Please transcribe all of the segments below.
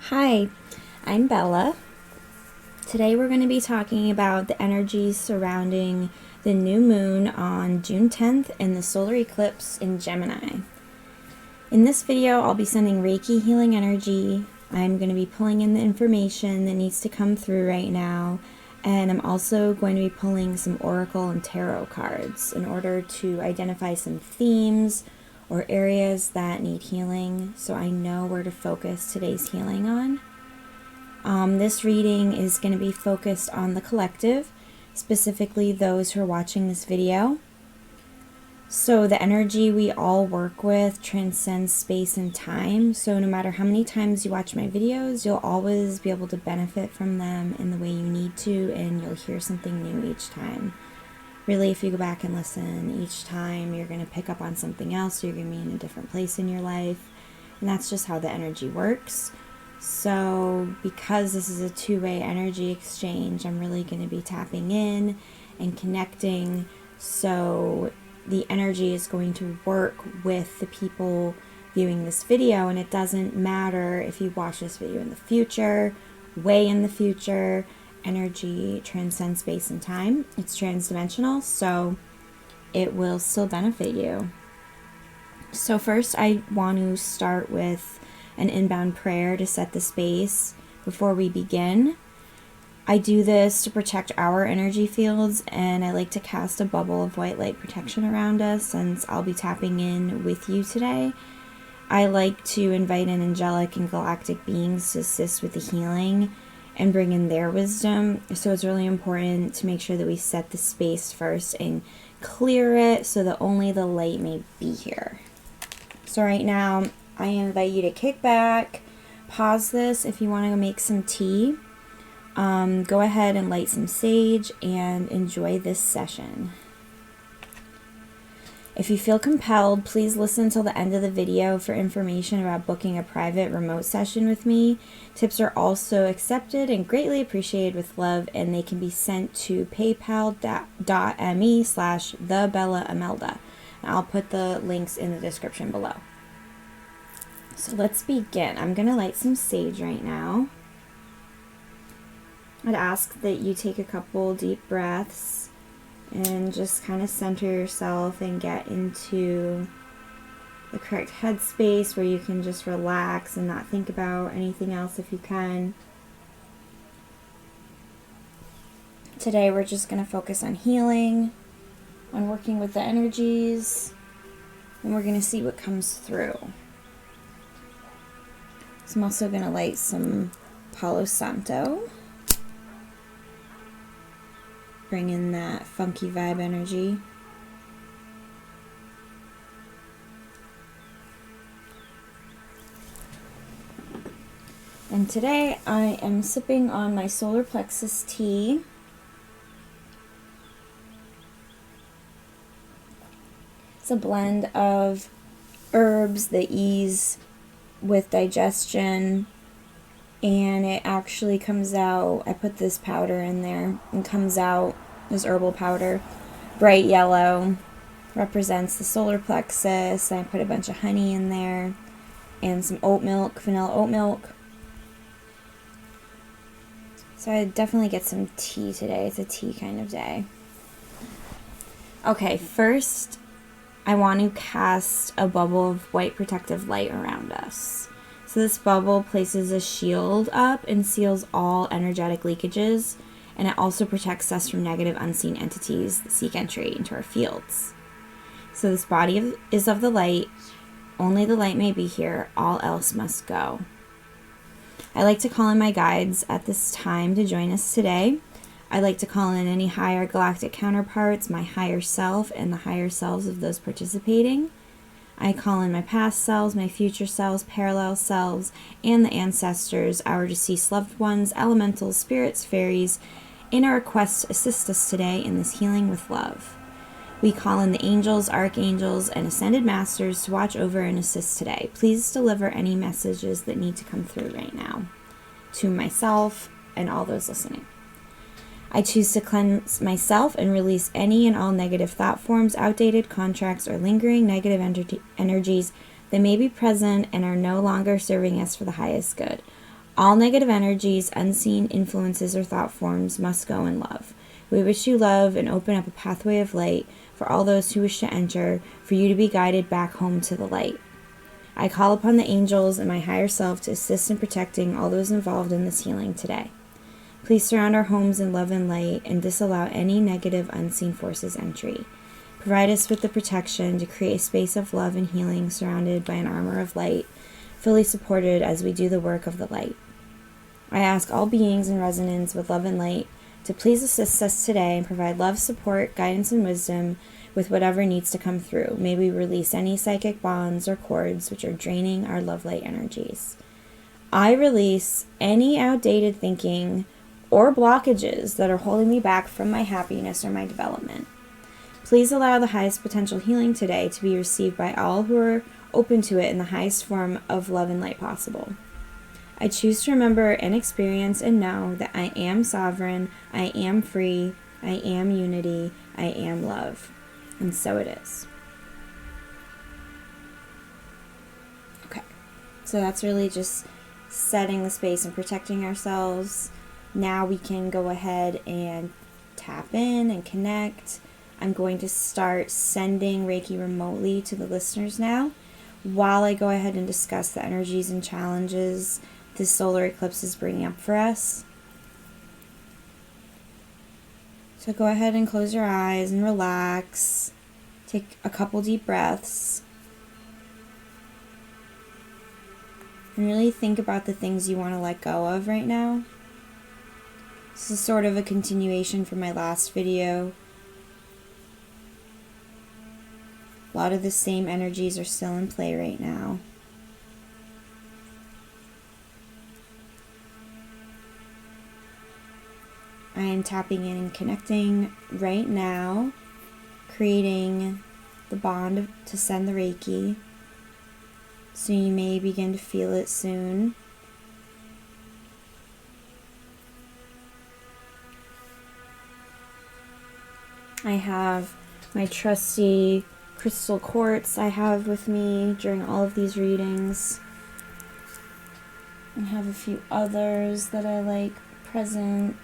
Hi, I'm Bella. Today we're going to be talking about the energies surrounding the new moon on June 10th and the solar eclipse in Gemini. In this video, I'll be sending Reiki healing energy. I'm going to be pulling in the information that needs to come through right now, and I'm also going to be pulling some oracle and tarot cards in order to identify some themes or areas that need healing, so I know where to focus today's healing on. This reading is going to be focused on the collective, specifically those who are watching this video. So the energy we all work with transcends space and time, so no matter how many times you watch my videos, you'll always be able to benefit from them in the way you need to, and you'll hear something new each time. Really, if you go back and listen each time, you're going to pick up on something else, you're going to be in a different place in your life, and that's just how the energy works. So because this is a two-way energy exchange, I'm really going to be tapping in and connecting, so the energy is going to work with the people viewing this video, and it doesn't matter if you watch this video in the future, way in the future. Energy transcends space and time. It's transdimensional, so it will still benefit you. So first, I want to start with an inbound prayer to set the space before we begin. I do this to protect our energy fields, and I like to cast a bubble of white light protection around us since I'll be tapping in with you today. I like to invite in angelic and galactic beings to assist with the healing and bring in their wisdom. So it's really important to make sure that we set the space first and clear it so that only the light may be here. So right now, I invite you to kick back, pause this if you want to go make some tea. Go ahead and light some sage and enjoy this session. If you feel compelled, please listen till the end of the video for information about booking a private remote session with me. Tips are also accepted and greatly appreciated with love, and they can be sent to paypal.me/thebellaimelda. I'll put the links in the description below. So let's begin. I'm going to light some sage right now. I'd ask that you take a couple deep breaths and just kind of center yourself and get into the correct headspace where you can just relax and not think about anything else if you can. Today we're just going to focus on healing, on working with the energies, and we're going to see what comes through. So I'm also going to light some Palo Santo. Bring in that funky vibe energy. And today I am sipping on my solar plexus tea. It's a blend of herbs that ease with digestion, and it actually comes out, I put this powder in there, and comes out, this herbal powder, bright yellow, represents the solar plexus, and I put a bunch of honey in there, and some oat milk, vanilla oat milk. So I definitely get some tea today. It's a tea kind of day. Okay, first I want to cast a bubble of white protective light around us. So this bubble places a shield up and seals all energetic leakages, and it also protects us from negative unseen entities that seek entry into our fields. So this body is of the light. Only the light may be here. All else must go. I like to call in my guides at this time to join us today. I like to call in any higher galactic counterparts, my higher self, and the higher selves of those participating. I call in my past selves, my future selves, parallel selves, and the ancestors, our deceased loved ones, elementals, spirits, fairies, in our quest to assist us today in this healing with love. We call in the angels, archangels, and ascended masters to watch over and assist today. Please deliver any messages that need to come through right now to myself and all those listening. I choose to cleanse myself and release any and all negative thought forms, outdated contracts, or lingering negative energies that may be present and are no longer serving us for the highest good. All negative energies, unseen influences, or thought forms must go in love. We wish you love and open up a pathway of light for all those who wish to enter, for you to be guided back home to the light. I call upon the angels and my higher self to assist in protecting all those involved in this healing today. Please surround our homes in love and light and disallow any negative unseen forces entry. Provide us with the protection to create a space of love and healing surrounded by an armor of light, fully supported as we do the work of the light. I ask all beings in resonance with love and light to please assist us today and provide love, support, guidance, and wisdom with whatever needs to come through. May we release any psychic bonds or cords which are draining our love light energies. I release any outdated thinking or blockages that are holding me back from my happiness or my development. Please allow the highest potential healing today to be received by all who are open to it in the highest form of love and light possible. I choose to remember and experience and know that I am sovereign, I am free, I am unity, I am love. And so it is. Okay, so that's really just setting the space and protecting ourselves. Now we can go ahead and tap in and connect. I'm going to start sending Reiki remotely to the listeners now, while I go ahead and discuss the energies and challenges this solar eclipse is bringing up for us. So go ahead and close your eyes and relax. Take a couple deep breaths. And really think about the things you want to let go of right now. This is sort of a continuation from my last video. A lot of the same energies are still in play right now. I am tapping in and connecting right now, creating the bond to send the Reiki. So you may begin to feel it soon. I have my trusty crystal quartz I have with me during all of these readings. I have a few others that I like present,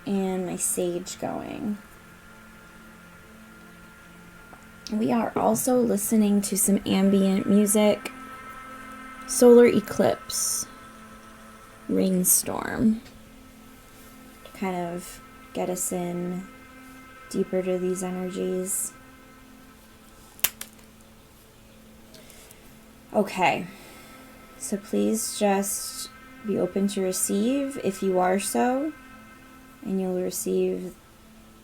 and my sage going. We are also listening to some ambient music. Solar Eclipse, Rainstorm. Kind of get us in deeper to these energies. Okay, so please just be open to receive if you are so, and you'll receive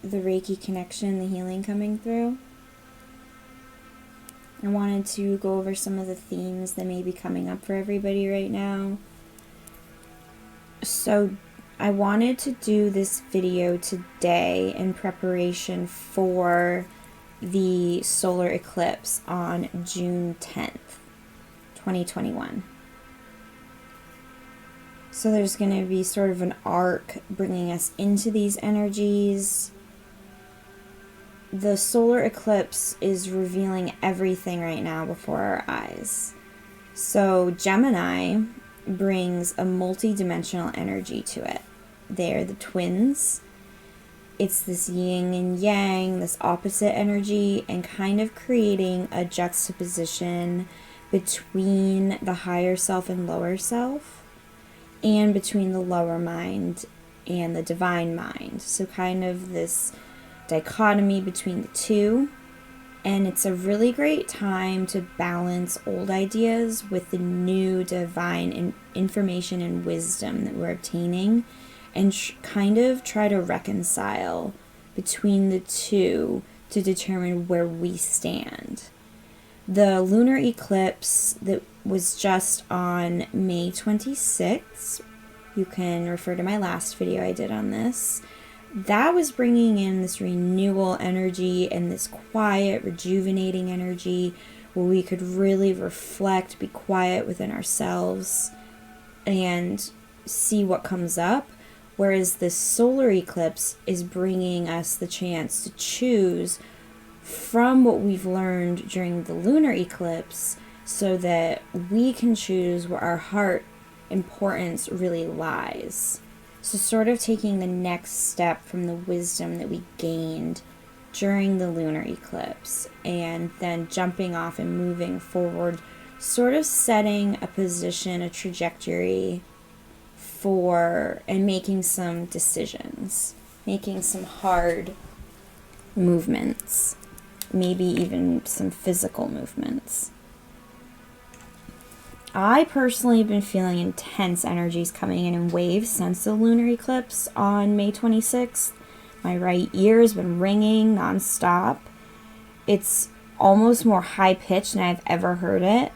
the Reiki connection, the healing coming through. I wanted to go over some of the themes that may be coming up for everybody right now. So I wanted to do this video today in preparation for the solar eclipse on June 10th, 2021. So there's going to be sort of an arc bringing us into these energies. The solar eclipse is revealing everything right now before our eyes. So Gemini brings a multi-dimensional energy to it. They're the twins. It's this yin and yang, this opposite energy, and kind of creating a juxtaposition between the higher self and lower self, and between the lower mind and the divine mind. So kind of this dichotomy between the two. And it's a really great time to balance old ideas with the new divine information and wisdom that we're obtaining, and kind of try to reconcile between the two to determine where we stand. The lunar eclipse that was just on May 26th, you can refer to my last video I did on this, that was bringing in this renewal energy and this quiet, rejuvenating energy where we could really reflect, be quiet within ourselves, and see what comes up. Whereas this solar eclipse is bringing us the chance to choose from what we've learned during the lunar eclipse, so that we can choose where our heart importance really lies. So sort of taking the next step from the wisdom that we gained during the lunar eclipse and then jumping off and moving forward, sort of setting a position, a trajectory for, and making some decisions, making some hard movements, maybe even some physical movements. I personally have been feeling intense energies coming in waves since the lunar eclipse on May 26th. My right ear has been ringing nonstop. It's almost more high-pitched than I've ever heard it.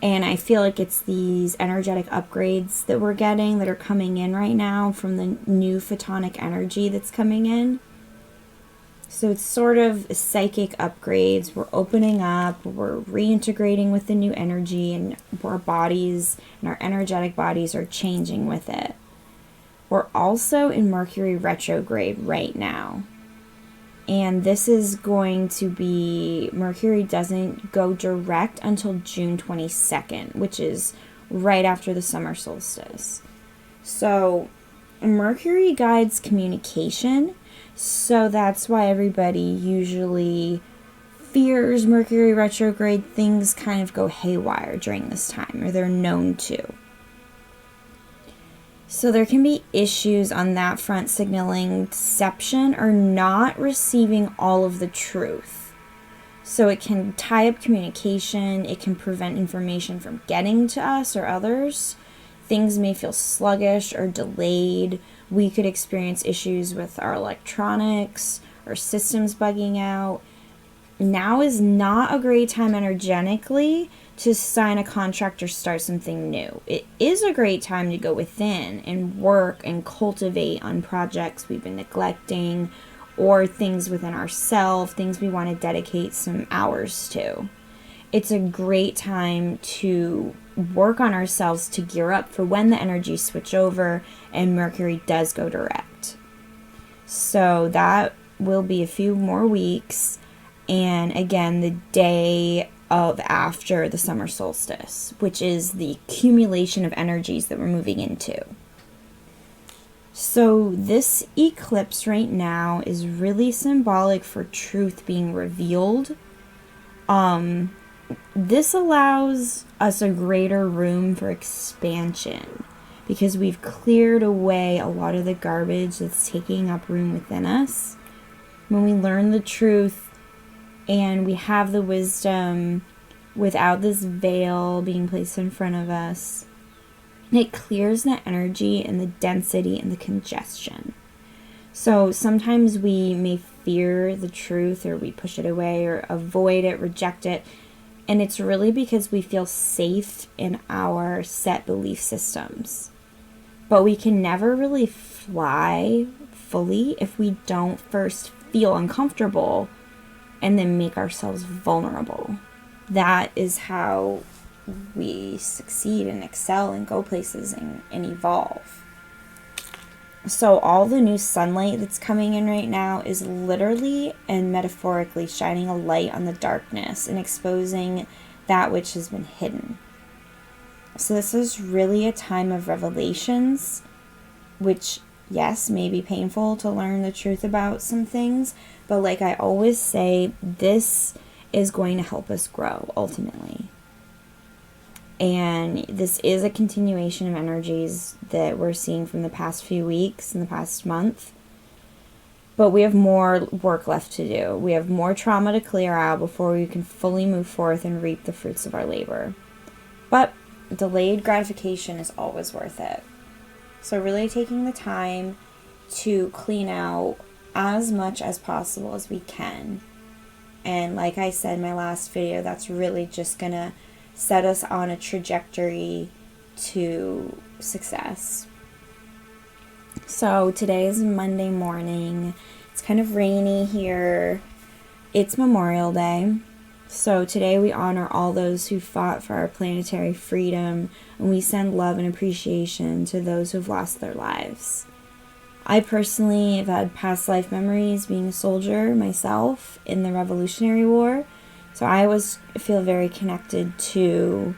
And I feel like it's these energetic upgrades that we're getting that are coming in right now from the new photonic energy that's coming in. So it's sort of psychic upgrades. We're opening up, we're reintegrating with the new energy, and our bodies and our energetic bodies are changing with it. We're also in Mercury retrograde right now. And this is going to be, Mercury doesn't go direct until June 22nd, which is right after the summer solstice. So Mercury guides communication. So that's why everybody usually fears Mercury retrograde. Things kind of go haywire during this time, or they're known to. So there can be issues on that front, signaling deception or not receiving all of the truth. So it can tie up communication. It can prevent information from getting to us or others. Things may feel sluggish or delayed. We could experience issues with our electronics or systems bugging out. Now is not a great time energetically to sign a contract or start something new. It is a great time to go within and work and cultivate on projects we've been neglecting or things within ourselves, things we want to dedicate some hours to. It's a great time to work on ourselves to gear up for when the energies switch over and Mercury does go direct. So that will be a few more weeks. And again, the day of after the summer solstice, which is the accumulation of energies that we're moving into. So this eclipse right now is really symbolic for truth being revealed. This allows us a greater room for expansion because we've cleared away a lot of the garbage that's taking up room within us. When we learn the truth and we have the wisdom without this veil being placed in front of us, it clears the energy and the density and the congestion. So sometimes we may fear the truth, or we push it away or avoid it, reject it. And it's really because we feel safe in our set belief systems. But we can never really fly fully if we don't first feel uncomfortable and then make ourselves vulnerable. That is how we succeed and excel and go places and evolve. So all the new sunlight that's coming in right now is literally and metaphorically shining a light on the darkness and exposing that which has been hidden. So this is really a time of revelations, which, yes, may be painful to learn the truth about some things, but like I always say, this is going to help us grow ultimately. And this is a continuation of energies that we're seeing from the past few weeks and the past month. But we have more work left to do. We have more trauma to clear out before we can fully move forth and reap the fruits of our labor. But delayed gratification is always worth it. So really taking the time to clean out as much as possible as we can. And like I said in my last video, that's really just going to set us on a trajectory to success. So today is Monday morning. It's kind of rainy here. It's Memorial Day. So today we honor all those who fought for our planetary freedom, and we send love and appreciation to those who've lost their lives. I personally have had past life memories being a soldier myself in the Revolutionary War. So I always feel very connected to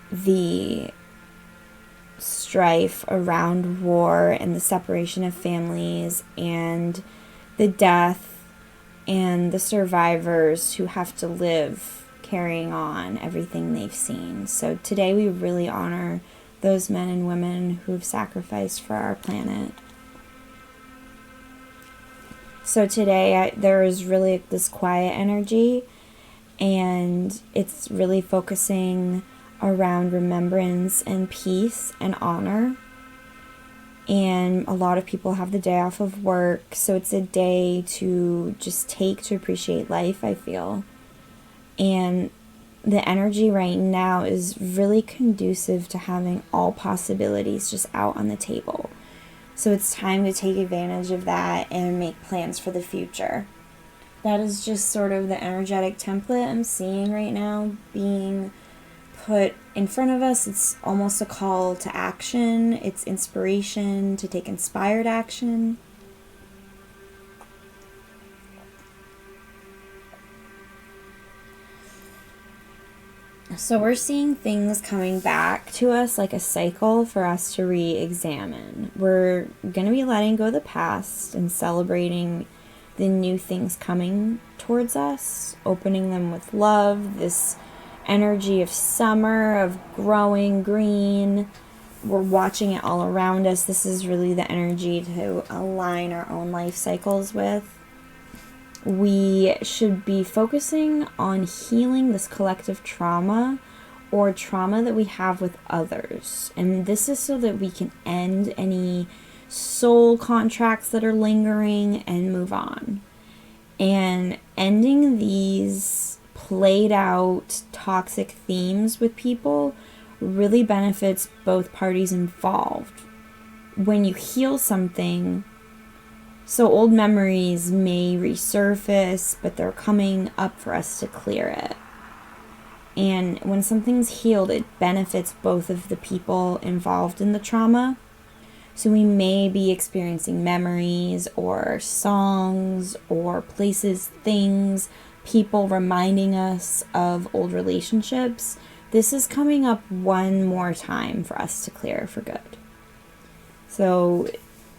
the strife around war and the separation of families and the death and the survivors who have to live carrying on everything they've seen. So today we really honor those men and women who have sacrificed for our planet. So today there is really this quiet energy, and it's really focusing around remembrance and peace and honor. And a lot of people have the day off of work, so it's a day to just take to appreciate life, I feel. And the energy right now is really conducive to having all possibilities just out on the table. So it's time to take advantage of that and make plans for the future. That is just sort of the energetic template I'm seeing right now being put in front of us. It's almost a call to action. It's inspiration to take inspired action. So we're seeing things coming back to us like a cycle for us to re-examine. We're going to be letting go of the past and celebrating the new things coming towards us, opening them with love, this energy of summer, of growing green. We're watching it all around us. This is really the energy to align our own life cycles with. We should be focusing on healing this collective trauma or trauma that we have with others. And this is so that we can end any soul contracts that are lingering and move on. And ending these played out toxic themes with people really benefits both parties involved. When you heal something, so old memories may resurface, but they're coming up for us to clear it. And when something's healed, it benefits both of the people involved in the trauma. So we may be experiencing memories or songs or places, things, people reminding us of old relationships. This is coming up one more time for us to clear for good. So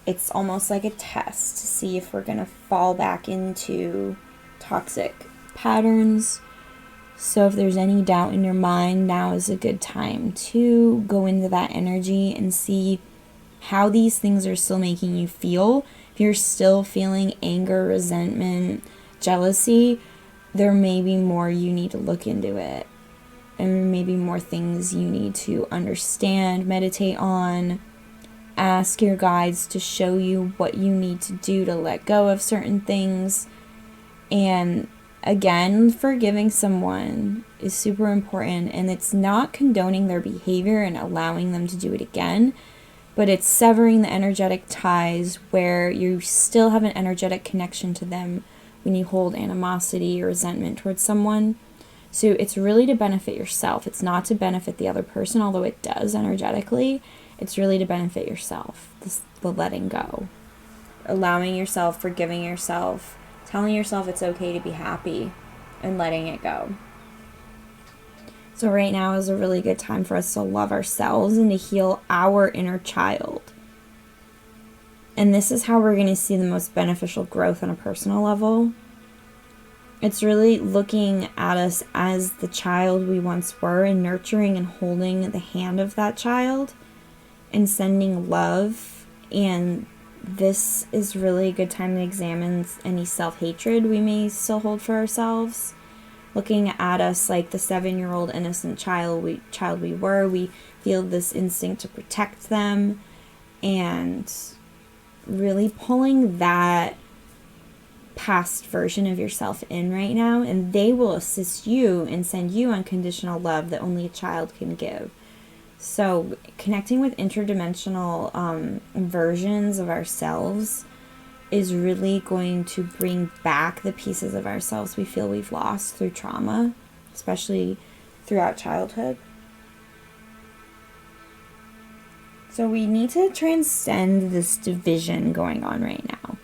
it's almost like a test to see if we're going to fall back into toxic patterns. So if there's any doubt in your mind, now is a good time to go into that energy and see how these things are still making you feel. If you're still feeling anger, resentment, jealousy, there may be more you need to look into it. And maybe more things you need to understand, meditate on. Ask your guides to show you what you need to do to let go of certain things. And again, forgiving someone is super important. And it's not condoning their behavior and allowing them to do it again, but it's severing the energetic ties where you still have an energetic connection to them when you hold animosity or resentment towards someone. So it's really to benefit yourself. It's not to benefit the other person, although it does energetically. It's really to benefit yourself, the letting go. Allowing yourself, forgiving yourself, telling yourself it's okay to be happy, and letting it go. So right now is a really good time for us to love ourselves and to heal our inner child. And this is how we're going to see the most beneficial growth on a personal level. It's really looking at us as the child we once were and nurturing and holding the hand of that child and sending love. And this is really a good time to examine any self-hatred we may still hold for ourselves. Looking at us like the 7-year-old innocent child we were, we feel this instinct to protect them, and really pulling that past version of yourself in right now, and they will assist you and send you unconditional love that only a child can give. So connecting with interdimensional versions of ourselves is really going to bring back the pieces of ourselves we feel we've lost through trauma, especially throughout childhood. So we need to transcend this division going on right now.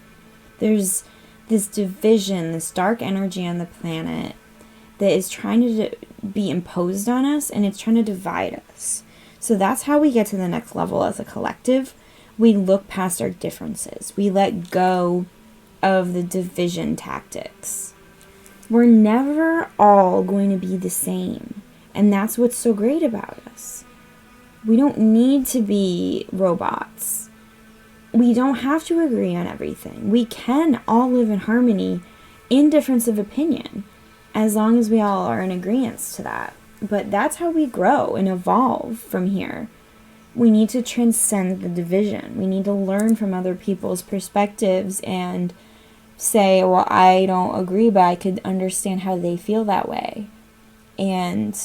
There's this division, this dark energy on the planet that is trying to be imposed on us, and it's trying to divide us. So that's how we get to the next level as a collective. We look past our differences. We let go of the division tactics. We're never all going to be the same. And that's what's so great about us. We don't need to be robots. We don't have to agree on everything. We can all live in harmony in difference of opinion, as long as we all are in agreement to that. But that's how we grow and evolve from here. We need to transcend the division. We need to learn from other people's perspectives and say, well, I don't agree, but I could understand how they feel that way. And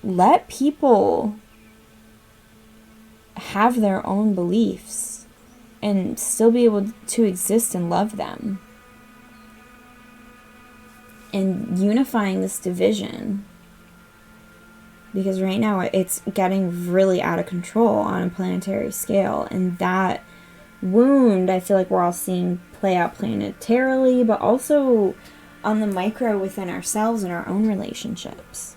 let people have their own beliefs and still be able to exist and love them. And unifying this division, because right now it's getting really out of control on a planetary scale, and that wound I feel like we're all seeing play out planetarily, but also on the micro within ourselves and our own relationships.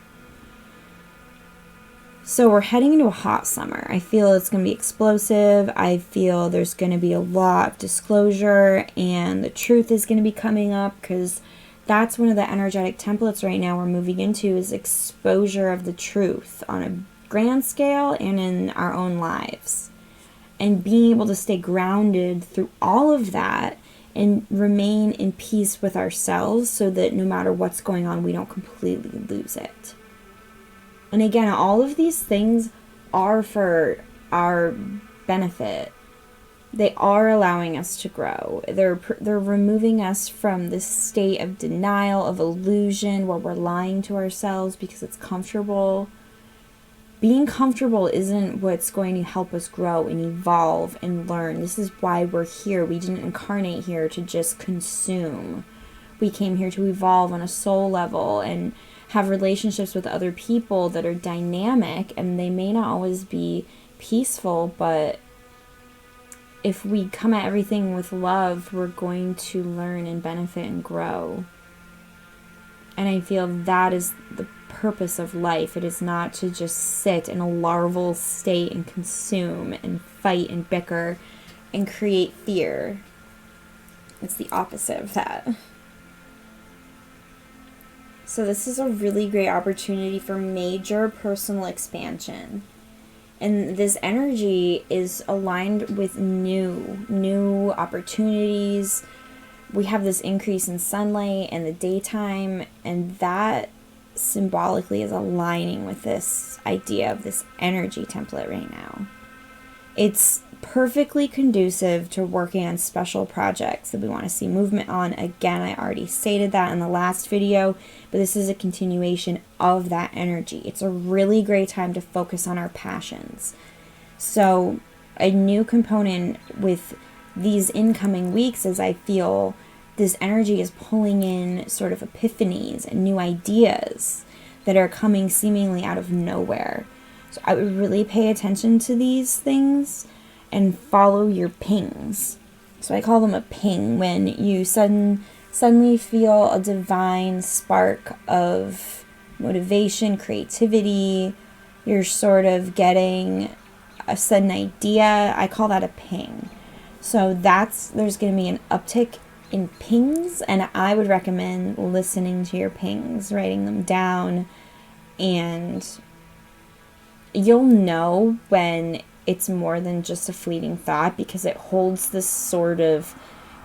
So we're heading into a hot summer. I feel it's going to be explosive. I feel there's going to be a lot of disclosure, and the truth is going to be coming up, because that's one of the energetic templates right now we're moving into, is exposure of the truth on a grand scale and in our own lives. And being able to stay grounded through all of that and remain in peace with ourselves, so that no matter what's going on, we don't completely lose it. And again, all of these things are for our benefit. They are allowing us to grow. They're removing us from this state of denial, of illusion, where we're lying to ourselves because it's comfortable. Being comfortable isn't what's going to help us grow and evolve and learn. This is why we're here. We didn't incarnate here to just consume. We came here to evolve on a soul level and have relationships with other people that are dynamic, and they may not always be peaceful, but if we come at everything with love, we're going to learn and benefit and grow. And I feel that is the purpose of life. It is not to just sit in a larval state and consume and fight and bicker and create fear. It's the opposite of that. So this is a really great opportunity for major personal expansion. And this energy is aligned with new opportunities. We have this increase in sunlight in the daytime, and that symbolically is aligning with this idea of this energy template right now. It's perfectly conducive to working on special projects that we want to see movement on. Again, I already stated that in the last video, but this is a continuation of that energy. It's a really great time to focus on our passions. So a new component with these incoming weeks is I feel this energy is pulling in sort of epiphanies and new ideas that are coming seemingly out of nowhere. So I would really pay attention to these things and follow your pings. So I call them a ping, when you suddenly feel a divine spark of motivation, creativity. You're sort of getting a sudden idea. I call that a ping. So there's going to be an uptick in pings, and I would recommend listening to your pings, writing them down, and you'll know when it's more than just a fleeting thought, because it holds this sort of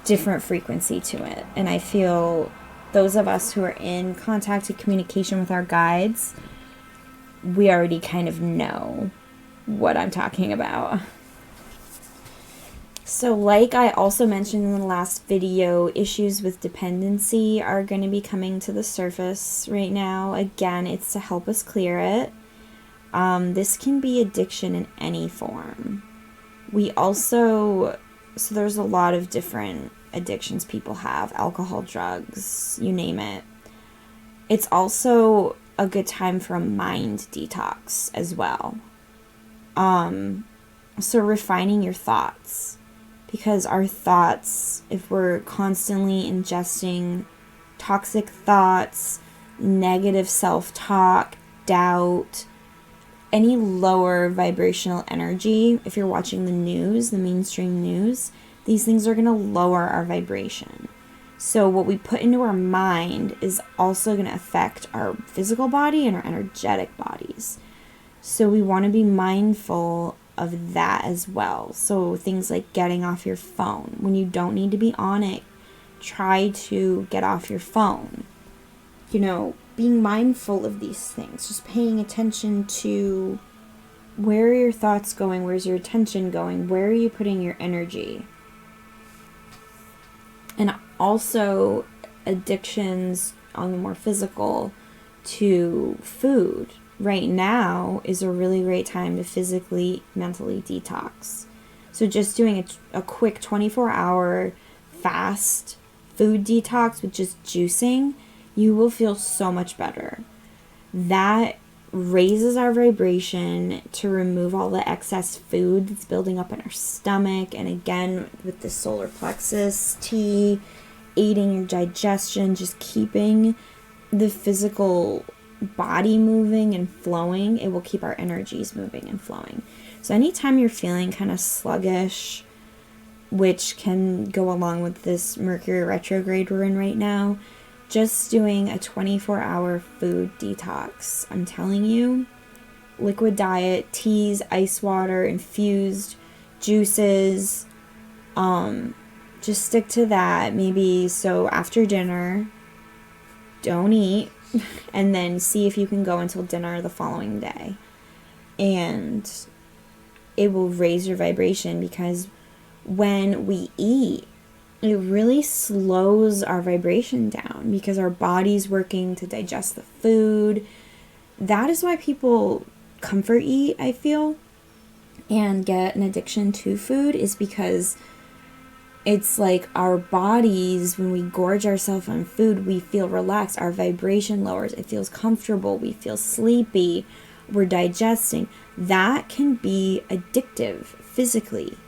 different frequency to it. And I feel those of us who are in contact and communication with our guides, we already kind of know what I'm talking about. So like I also mentioned in the last video, issues with dependency are going to be coming to the surface right now. Again, it's to help us clear it. This can be addiction in any form. So there's a lot of different addictions people have: alcohol, drugs, you name it. It's also a good time for a mind detox as well. So refining your thoughts, because our thoughts, if we're constantly ingesting toxic thoughts, negative self-talk, doubt, any lower vibrational energy, if you're watching the news, the mainstream news, these things are going to lower our vibration. So what we put into our mind is also going to affect our physical body and our energetic bodies. So we want to be mindful of that as well. So things like getting off your phone. When you don't need to be on it, try to get off your phone. You know, being mindful of these things. Just paying attention to where are your thoughts going? Where's your attention going? Where are you putting your energy? And also addictions on the more physical to food. Right now is a really great time to physically, mentally detox. So just doing a quick 24-hour fast food detox with just juicing, you will feel so much better. That raises our vibration to remove all the excess food that's building up in our stomach. And again, with the solar plexus tea, aiding your digestion, just keeping the physical body moving and flowing, it will keep our energies moving and flowing. So anytime you're feeling kind of sluggish, which can go along with this Mercury retrograde we're in right now, just doing a 24-hour food detox. I'm telling you, liquid diet, teas, ice water, infused juices, just stick to that. Maybe so after dinner, don't eat, and then see if you can go until dinner the following day. And it will raise your vibration, because when we eat, it really slows our vibration down because our body's working to digest the food. That is why people comfort eat, I feel, and get an addiction to food, is because it's like our bodies, when we gorge ourselves on food, we feel relaxed. Our vibration lowers. It feels comfortable. We feel sleepy. We're digesting. That can be addictive physically.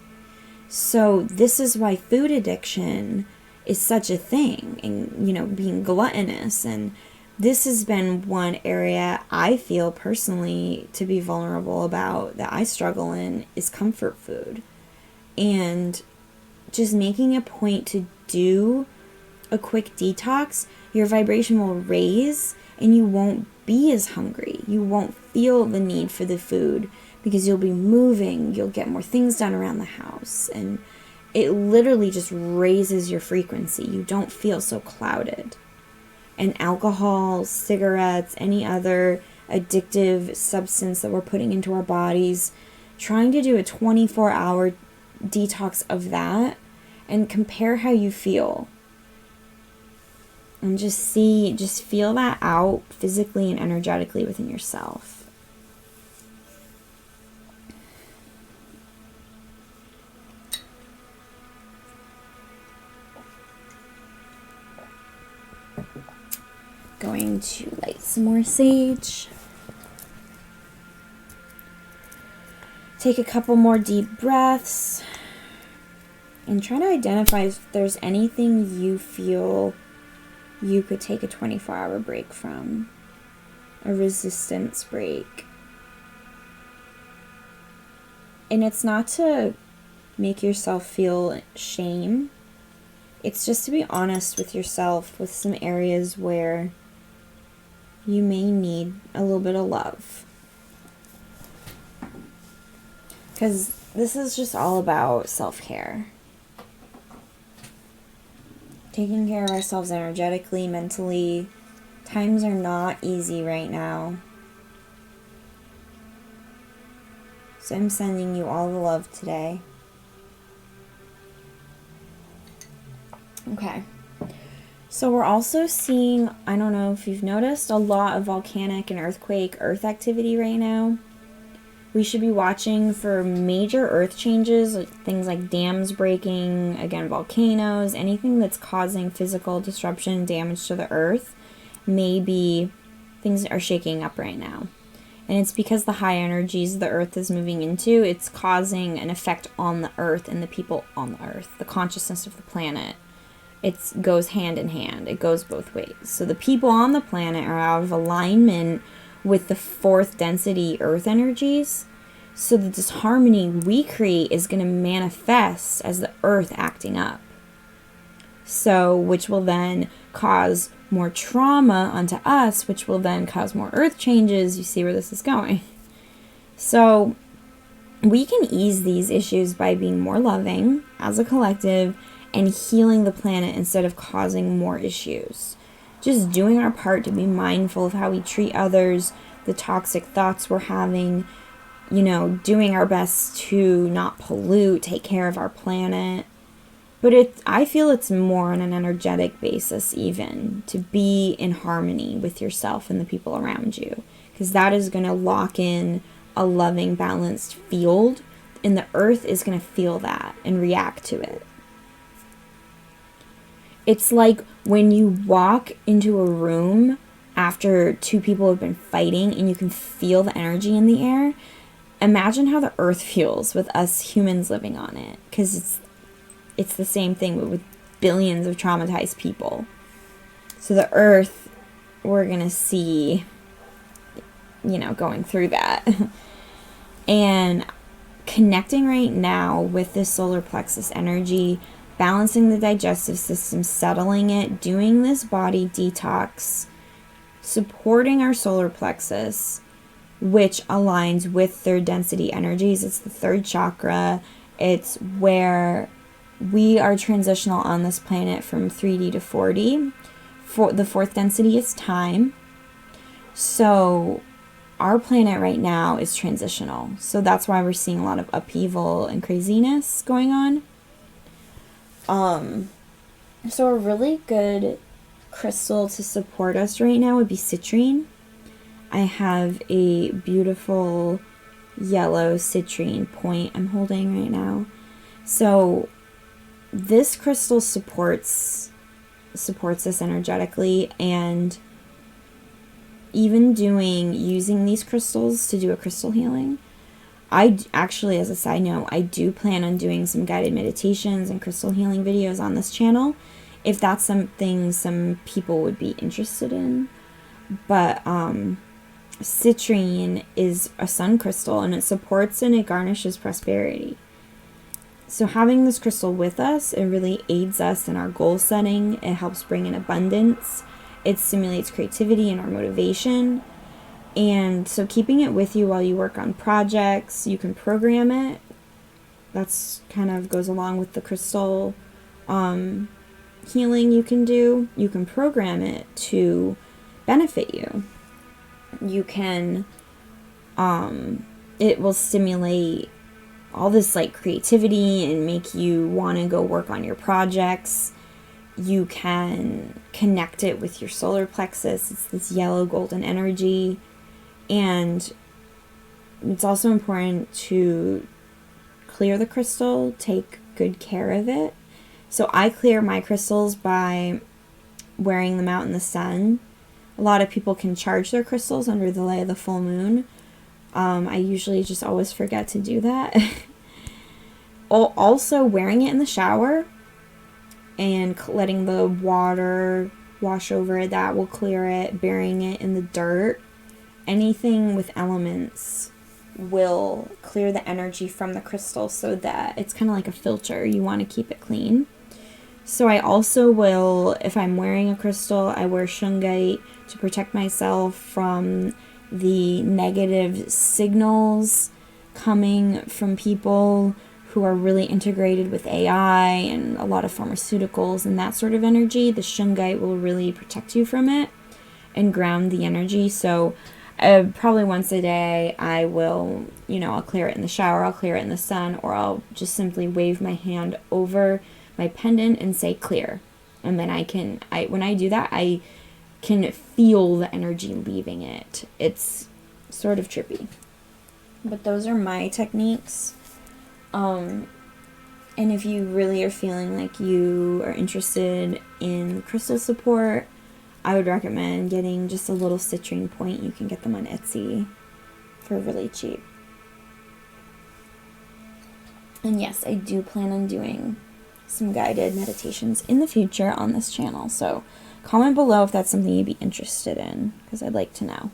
So this is why food addiction is such a thing, and, you know, being gluttonous. And this has been one area I feel personally to be vulnerable about, that I struggle in, is comfort food. And just making a point to do a quick detox, your vibration will raise and you won't be as hungry. You won't feel the need for the food because you'll be moving. You'll get more things done around the house. And it literally just raises your frequency. You don't feel so clouded. And alcohol, cigarettes, any other addictive substance that we're putting into our bodies, trying to do a 24-hour detox of that and compare how you feel. And just feel that out physically and energetically within yourself. Going to light some more sage. Take a couple more deep breaths. And try to identify if there's anything you feel you could take a 24-hour break from. A resistance break. And it's not to make yourself feel shame. It's just to be honest with yourself with some areas where you may need a little bit of love. Because this is just all about self-care. Taking care of ourselves energetically, mentally. Times are not easy right now. So I'm sending you all the love today. Okay. So we're also seeing, I don't know if you've noticed, a lot of volcanic and earth activity right now. We should be watching for major earth changes, things like dams breaking, again, volcanoes, anything that's causing physical disruption and damage to the earth. Maybe things are shaking up right now. And it's because the high energies the earth is moving into, it's causing an effect on the earth and the people on the earth, the consciousness of the planet. It goes hand in hand. It goes both ways. So the people on the planet are out of alignment with the fourth density earth energies. So the disharmony we create is going to manifest as the earth acting up. So, which will then cause more trauma onto us, which will then cause more earth changes. You see where this is going. So we can ease these issues by being more loving as a collective and healing the planet instead of causing more issues. Just doing our part to be mindful of how we treat others, the toxic thoughts we're having, you know, doing our best to not pollute, take care of our planet. But I feel it's more on an energetic basis even, to be in harmony with yourself and the people around you. Because that is going to lock in a loving, balanced field, and the earth is going to feel that and react to it. It's like when you walk into a room after two people have been fighting and you can feel the energy in the air. Imagine how the earth feels with us humans living on it, because it's the same thing with billions of traumatized people. So the earth, we're going to see, you know, going through that. And connecting right now with this solar plexus energy, balancing the digestive system, settling it, doing this body detox, supporting our solar plexus, which aligns with third density energies. It's the third chakra. It's where we are transitional on this planet from 3D to 4D. The fourth density is time. So our planet right now is transitional. So that's why we're seeing a lot of upheaval and craziness going on. So a really good crystal to support us right now would be citrine. I have a beautiful yellow citrine point I'm holding right now. So this crystal supports us energetically, and even using these crystals to do a crystal healing. I actually, as a side note, I do plan on doing some guided meditations and crystal healing videos on this channel, if that's something some people would be interested in. But citrine is a sun crystal, and it supports and it garnishes prosperity. So having this crystal with us, it really aids us in our goal setting. It helps bring in abundance. It stimulates creativity and our motivation. And so keeping it with you while you work on projects, you can program it. That's kind of goes along with the crystal healing you can do. You can program it to benefit you. You can, it will stimulate all this like creativity and make you want to go work on your projects. You can connect it with your solar plexus. It's this yellow golden energy. And it's also important to clear the crystal, take good care of it. So I clear my crystals by wearing them out in the sun. A lot of people can charge their crystals under the light of the full moon. I usually just always forget to do that. Also, wearing it in the shower and letting the water wash over it, that will clear it. Burying it in the dirt, anything with elements will clear the energy from the crystal, so that it's kind of like a filter. You want to keep it clean. So I also will, if I'm wearing a crystal, I wear shungite to protect myself from the negative signals coming from people who are really integrated with AI and a lot of pharmaceuticals and that sort of energy. The shungite will really protect you from it and ground the energy. So probably once a day I will, I'll clear it in the shower, I'll clear it in the sun, or I'll just simply wave my hand over my pendant and say clear. And then when I do that, I can feel the energy leaving it. It's sort of trippy. But those are my techniques. And if you really are feeling like you are interested in crystal support, I would recommend getting just a little citrine point. You can get them on Etsy for really cheap. And yes, I do plan on doing some guided meditations in the future on this channel. So comment below if that's something you'd be interested in, because I'd like to know.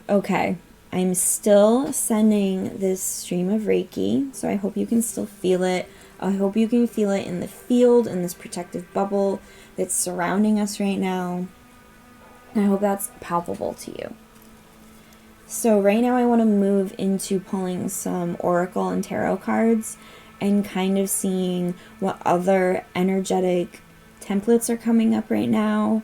Okay, I'm still sending this stream of Reiki, so I hope you can still feel it. I hope you can feel it in the field, in this protective bubble that's surrounding us right now. I hope that's palpable to you. So right now I want to move into pulling some oracle and tarot cards and kind of seeing what other energetic templates are coming up right now.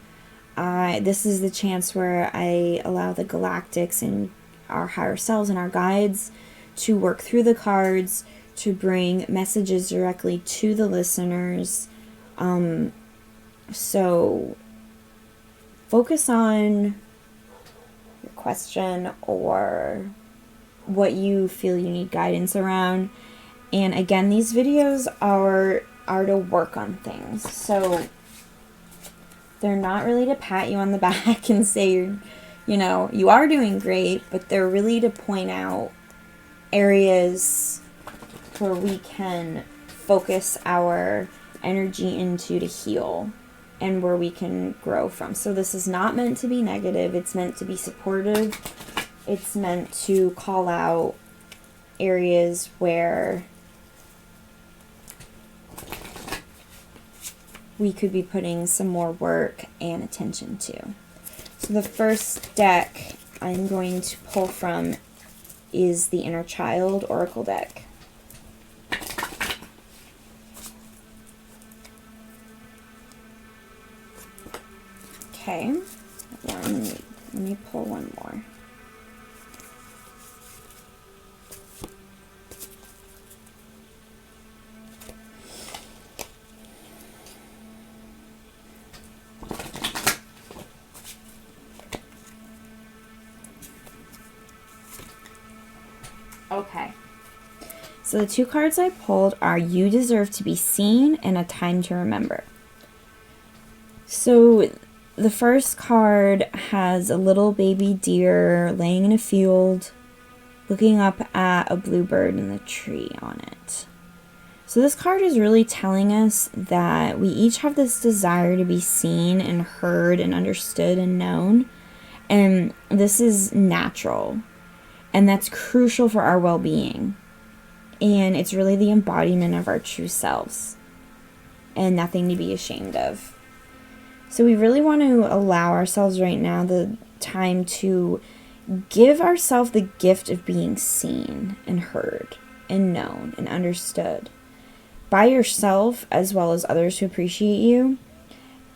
This is the chance where I allow the galactics and our higher selves and our guides to work through the cards to bring messages directly to the listeners. So focus on your question or what you feel you need guidance around. And again, these videos are to work on things. So they're not really to pat you on the back and say you are doing great, but they're really to point out areas where we can focus our energy into to heal and where we can grow from. So this is not meant to be negative. It's meant to be supportive. It's meant to call out areas where we could be putting some more work and attention to. So the first deck I'm going to pull from is the Inner Child Oracle deck. Okay, let me pull one more. Okay. So the two cards I pulled are You Deserve to Be Seen and A Time to Remember. So the first card has a little baby deer laying in a field, looking up at a bluebird in the tree on it. So this card is really telling us that we each have this desire to be seen and heard and understood and known. And this is natural. And that's crucial for our well-being. And it's really the embodiment of our true selves. And nothing to be ashamed of. So we really want to allow ourselves right now the time to give ourselves the gift of being seen and heard and known and understood by yourself as well as others who appreciate you,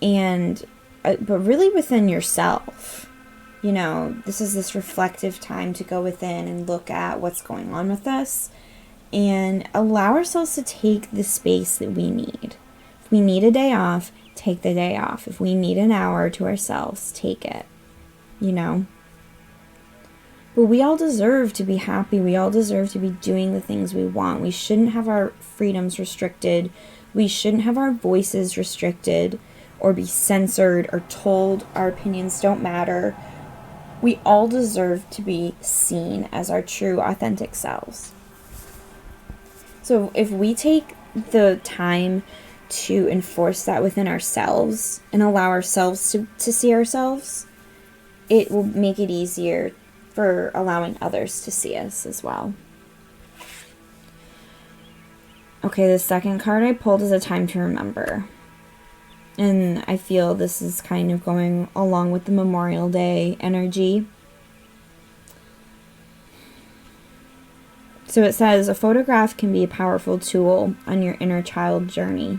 and but really within yourself. This is this reflective time to go within and look at what's going on with us and allow ourselves to take the space that we need. If we need a day off, take the day off. If we need an hour to ourselves, take it. But we all deserve to be happy. We all deserve to be doing the things we want. We shouldn't have our freedoms restricted. We shouldn't have our voices restricted or be censored or told our opinions don't matter. We all deserve to be seen as our true, authentic selves. So if we take the time to enforce that within ourselves and allow ourselves to see ourselves, it will make it easier for allowing others to see us as well. Okay, the second card I pulled is A Time to Remember. And I feel this is kind of going along with the Memorial Day energy. So it says, a photograph can be a powerful tool on your inner child journey.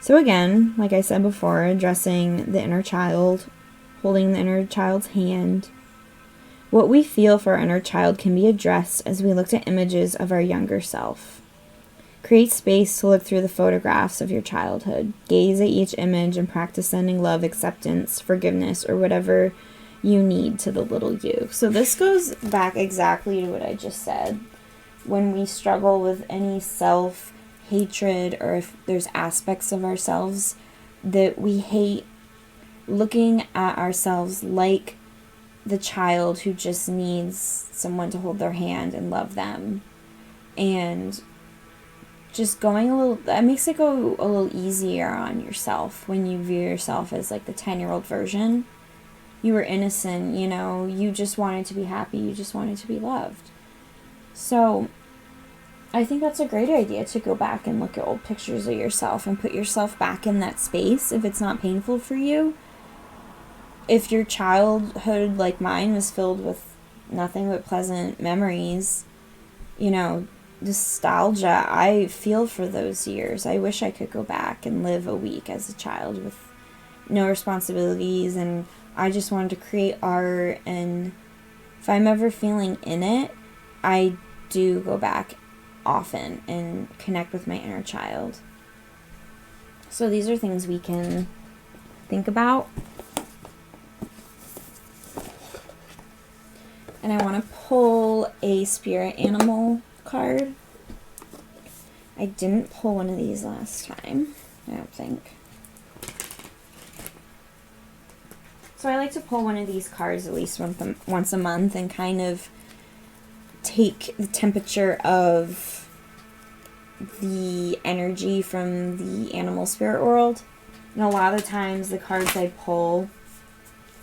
So again, like I said before, addressing the inner child, holding the inner child's hand. What we feel for our inner child can be addressed as we look at images of our younger self. Create space to look through the photographs of your childhood. Gaze at each image and practice sending love, acceptance, forgiveness, or whatever you need to the little you. So this goes back exactly to what I just said. When we struggle with any self-hatred, or if there's aspects of ourselves that we hate, looking at ourselves like the child who just needs someone to hold their hand and love them. And just going that makes it go a little easier on yourself when you view yourself as like the 10-year-old version. You were innocent, you know, you just wanted to be happy, you just wanted to be loved. So I think that's a great idea, to go back and look at old pictures of yourself and put yourself back in that space if it's not painful for you. If your childhood, like mine, was filled with nothing but pleasant memories, you know, nostalgia, I feel for those years. I wish I could go back and live a week as a child with no responsibilities, and I just wanted to create art. And if I'm ever feeling in it, I do go back often and connect with my inner child. So these are things we can think about. And I want to pull a spirit animal card. I didn't pull one of these last time, I don't think. So I like to pull one of these cards at least once a month and kind of take the temperature of the energy from the animal spirit world. And a lot of the times the cards I pull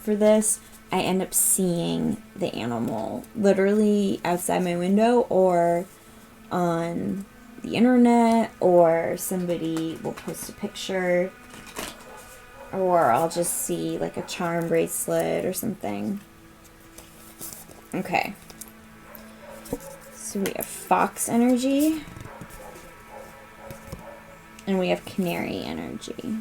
for this, I end up seeing the animal literally outside my window or on the internet, or somebody will post a picture, or I'll just see like a charm bracelet or something. Okay. So we have fox energy, and we have canary energy.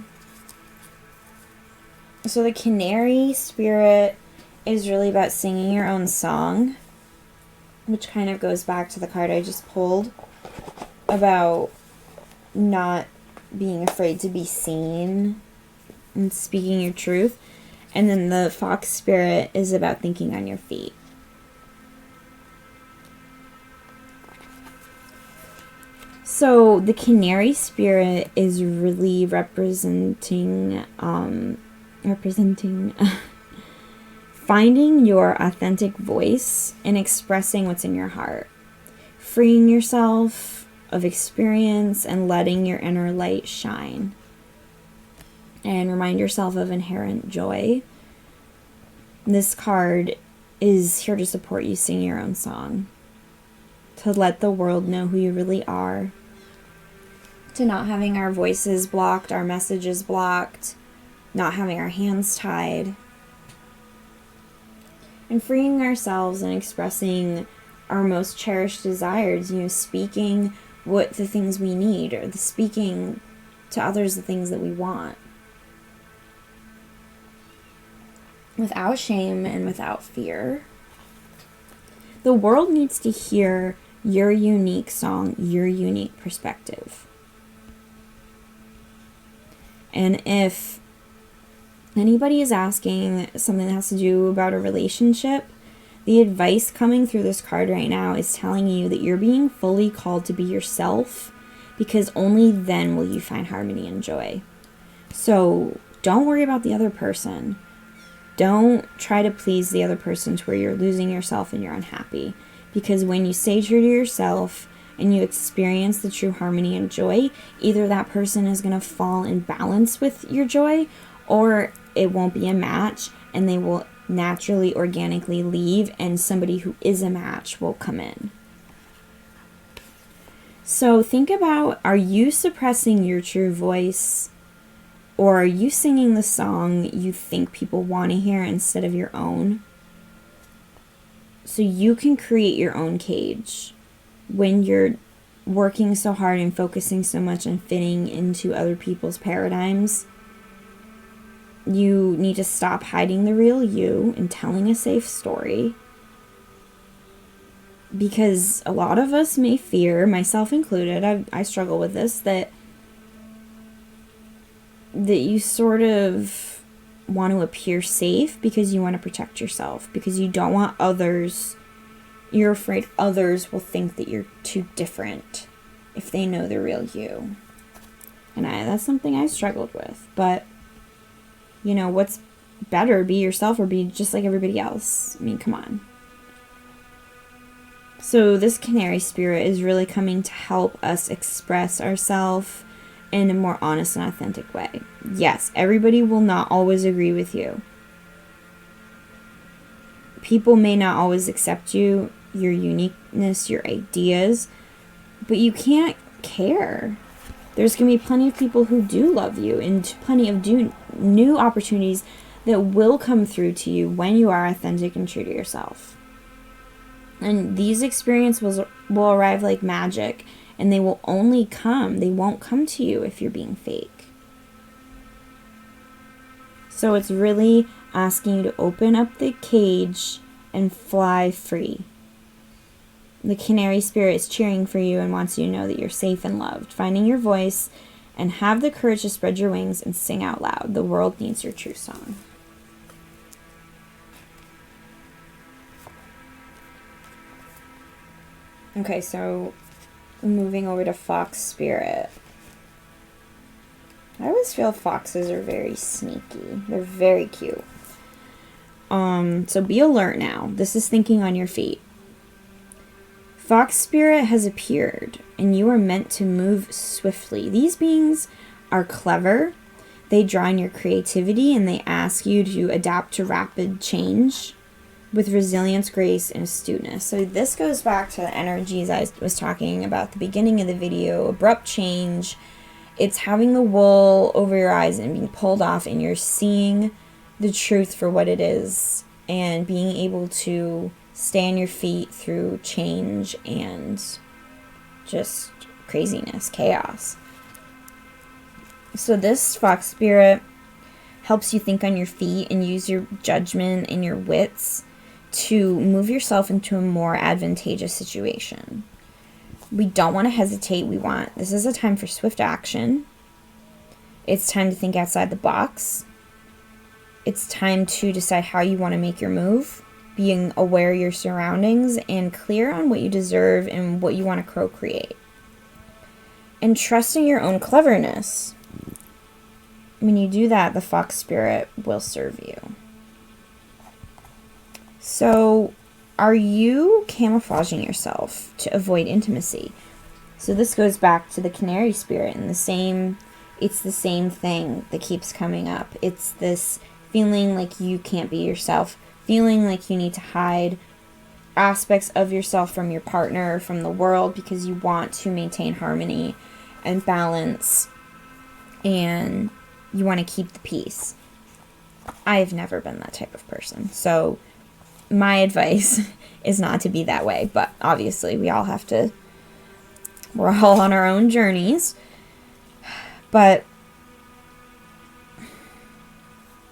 So the canary spirit is really about singing your own song, which kind of goes back to the card I just pulled about not being afraid to be seen and speaking your truth. And then the fox spirit is about thinking on your feet. So the canary spirit is really representing finding your authentic voice and expressing what's in your heart, freeing yourself of experience and letting your inner light shine. And remind yourself of inherent joy. This card is here to support you sing your own song, to let the world know who you really are, to not having our voices blocked, our messages blocked, not having our hands tied, and freeing ourselves and expressing our most cherished desires, you know, speaking what the things we need, or the speaking to others the things that we want, without shame and without fear. The world needs to hear your unique song, your unique perspective. And if anybody is asking something that has to do about a relationship, the advice coming through this card right now is telling you that you're being fully called to be yourself, because only then will you find harmony and joy. So don't worry about the other person. Don't try to please the other person to where you're losing yourself and you're unhappy. Because when you stay true to yourself and you experience the true harmony and joy, either that person is going to fall in balance with your joy, or it won't be a match and they will naturally, organically leave, and somebody who is a match will come in. So think about, are you suppressing your true voice, or are you singing the song you think people want to hear instead of your own? So you can create your own cage. When you're working so hard and focusing so much on fitting into other people's paradigms, you need to stop hiding the real you and telling a safe story. Because a lot of us may fear, myself included, I struggle with this, that you sort of want to appear safe because you want to protect yourself, because you don't want others, you're afraid others will think that you're too different if they know the real you. And that's something I struggled with. But, you know, what's better, be yourself or be just like everybody else? I mean, come on. So this canary spirit is really coming to help us express ourselves in a more honest and authentic way. Yes, everybody will not always agree with you. people may not always accept you, your uniqueness, your ideas, but you can't care. There's going to be plenty of people who do love you, and plenty of new opportunities that will come through to you when you are authentic and true to yourself. And these experiences will arrive like magic, and they will only come. They won't come to you if you're being fake. So it's really asking you to open up the cage and fly free. The canary spirit is cheering for you and wants you to know that you're safe and loved. Finding your voice and have the courage to spread your wings and sing out loud. The world needs your true song. Okay, so moving over to fox spirit. I always feel foxes are very sneaky. They're very cute. So be alert now. This is thinking on your feet. Fox spirit has appeared, and you are meant to move swiftly. These beings are clever. They draw on your creativity, and they ask you to adapt to rapid change with resilience, grace, and astuteness. So this goes back to the energies I was talking about at the beginning of the video. Abrupt change. It's having the wool over your eyes and being pulled off, and you're seeing the truth for what it is, and being able to stay on your feet through change and just craziness, chaos. So this fox spirit helps you think on your feet and use your judgment and your wits to move yourself into a more advantageous situation. We don't want to hesitate. This is a time for swift action. It's time to think outside the box. It's time to decide how you want to make your move, being aware of your surroundings and clear on what you deserve and what you want to co-create. And trusting your own cleverness. When you do that, the fox spirit will serve you. So, are you camouflaging yourself to avoid intimacy? So this goes back to the canary spirit, and it's the same thing that keeps coming up. It's this feeling like you can't be yourself, feeling like you need to hide aspects of yourself from your partner, from the world, because you want to maintain harmony and balance, and you want to keep the peace. I've never been that type of person, so my advice is not to be that way, but obviously we're all on our own journeys, but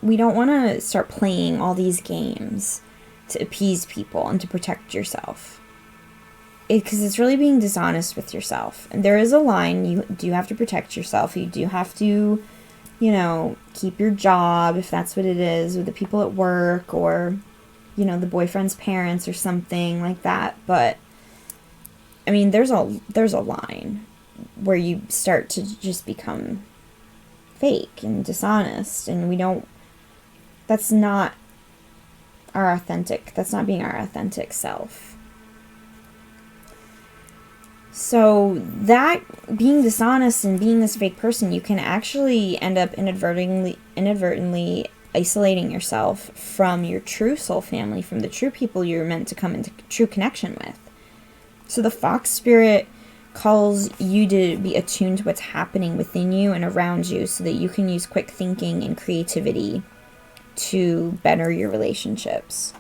we don't want to start playing all these games to appease people and to protect yourself. Because it's really being dishonest with yourself. And there is a line. You do have to protect yourself. You do have to, keep your job, if that's what it is, with the people at work, or, the boyfriend's parents or something like that. But, there's a line where you start to just become fake and dishonest. And that's not being our authentic self. So that being dishonest and being this fake person, you can actually end up inadvertently isolating yourself from your true soul family, from the true people you're meant to come into true connection with. So the fox spirit calls you to be attuned to what's happening within you and around you, so that you can use quick thinking and creativity to better your relationships.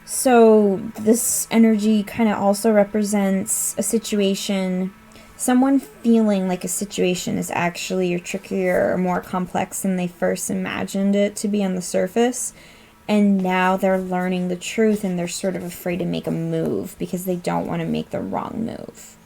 So this energy kind of also represents a situation, someone feeling like a situation is actually trickier or more complex than they first imagined it to be on the surface. And now they're learning the truth, and they're sort of afraid to make a move because they don't want to make the wrong move.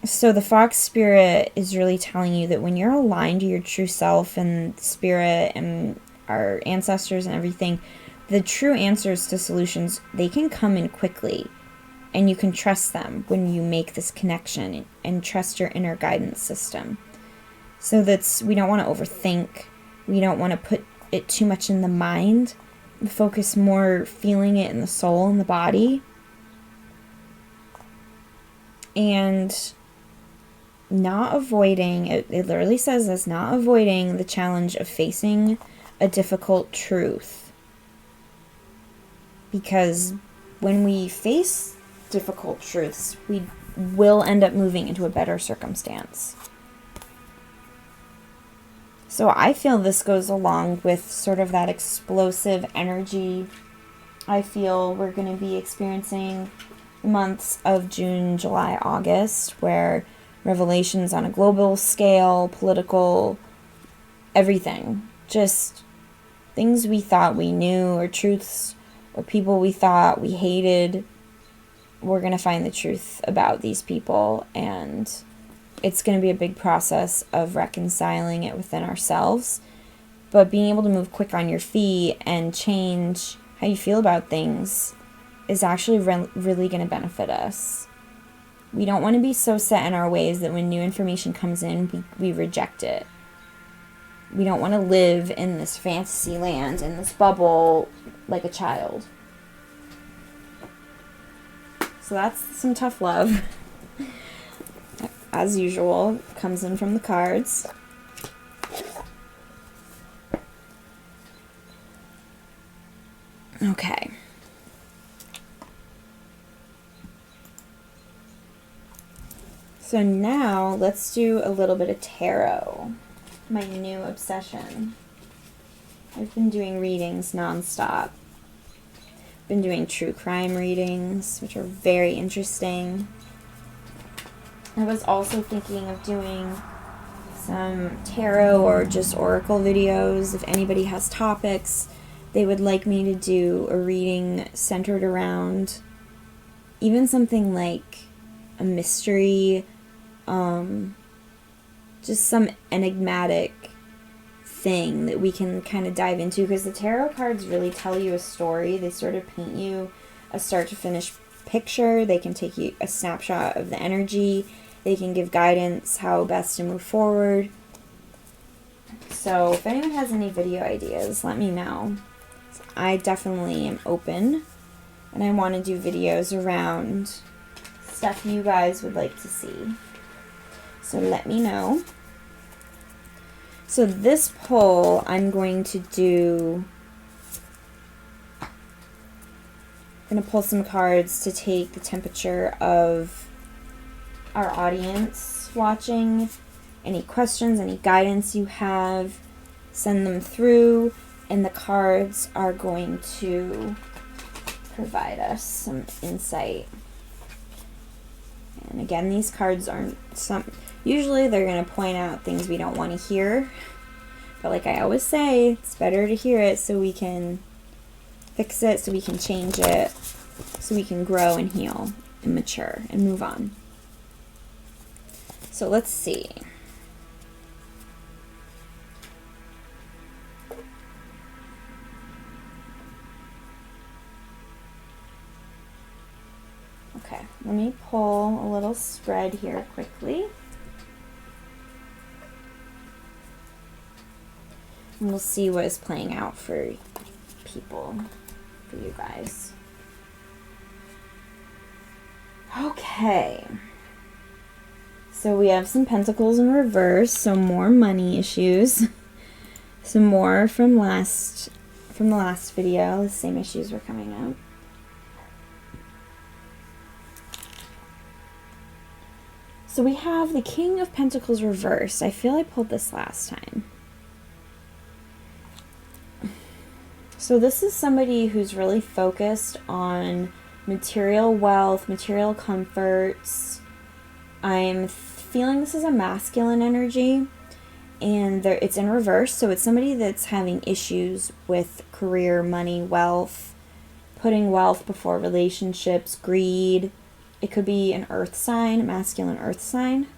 So the fox spirit is really telling you that when you're aligned to your true self and spirit and our ancestors and everything, the true answers to solutions, they can come in quickly, and you can trust them when you make this connection and trust your inner guidance system. So we don't want to overthink. We don't want to put it too much in the mind. Focus more feeling it in the soul and the body. And not avoiding, it literally says this, not avoiding the challenge of facing a difficult truth. Because when we face difficult truths, we will end up moving into a better circumstance. So I feel this goes along with sort of that explosive energy I feel we're going to be experiencing the months of June, July, August, where revelations on a global scale, political, everything, just things we thought we knew, or truths, or people we thought we hated, we're going to find the truth about these people, and it's going to be a big process of reconciling it within ourselves. But being able to move quick on your feet and change how you feel about things is actually really going to benefit us. We don't want to be so set in our ways that when new information comes in, we reject it. We don't want to live in this fantasy land, in this bubble, like a child. So that's some tough love. As usual, comes in from the cards. Okay. So now let's do a little bit of tarot. My new obsession. I've been doing readings nonstop. Been doing true crime readings, which are very interesting. I was also thinking of doing some tarot or just oracle videos. If anybody has topics they would like me to do a reading centered around even something like a mystery, just some enigmatic thing that we can kind of dive into, because the tarot cards really tell you a story. They sort of paint you a start to finish picture. They can take you a snapshot of the energy. They can give guidance how best to move forward. So if anyone has any video ideas, let me know. I definitely am open, and I want to do videos around stuff you guys would like to see. So let me know. So this poll, I'm going to pull some cards to take the temperature of our audience watching. Any questions, any guidance you have, send them through, and the cards are going to provide us some insight. And again, these cards aren't usually they're going to point out things we don't want to hear. But like I always say, it's better to hear it so we can fix it, so we can change it, so we can grow and heal and mature and move on. So let's see. Okay, let me pull a little spread here quickly. And we'll see what is playing out for people, for you guys. Okay. So we have some pentacles in reverse, so more money issues. Some more from the last video, the same issues were coming up. So we have the King of Pentacles reversed. I feel I pulled this last time. So this is somebody who's really focused on material wealth, material comforts. I'm feeling this is a masculine energy, and it's in reverse, so it's somebody that's having issues with career, money, wealth, putting wealth before relationships, greed. It could be an earth sign, a masculine earth sign.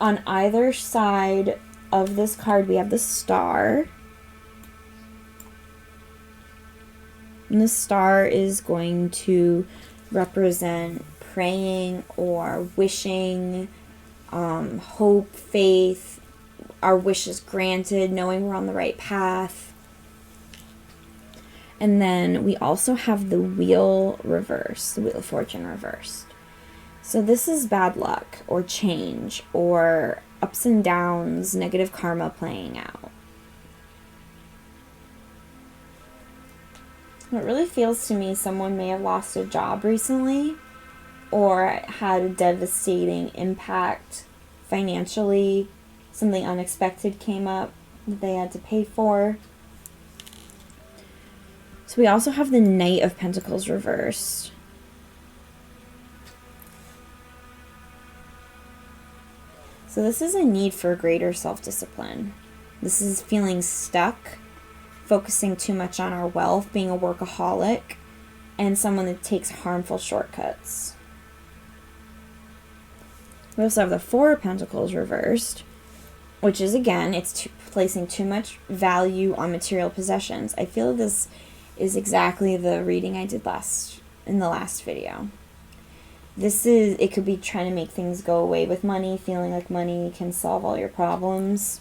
On either side of this card, we have the star. And the star is going to represent praying or wishing, hope, faith, our wishes granted, knowing we're on the right path. And then we also have the wheel reversed, the Wheel of Fortune reversed. So this is bad luck or change or ups and downs, negative karma playing out. It really feels to me someone may have lost a job recently or had a devastating impact financially. Something unexpected came up that they had to pay for. So we also have the Knight of Pentacles reversed. So this is a need for greater self-discipline. This is feeling stuck, focusing too much on our wealth, being a workaholic, and someone that takes harmful shortcuts. We also have the Four of Pentacles reversed, which is, again, it's placing too much value on material possessions. I feel this is exactly the reading I did in the last video. It could be trying to make things go away with money, feeling like money can solve all your problems.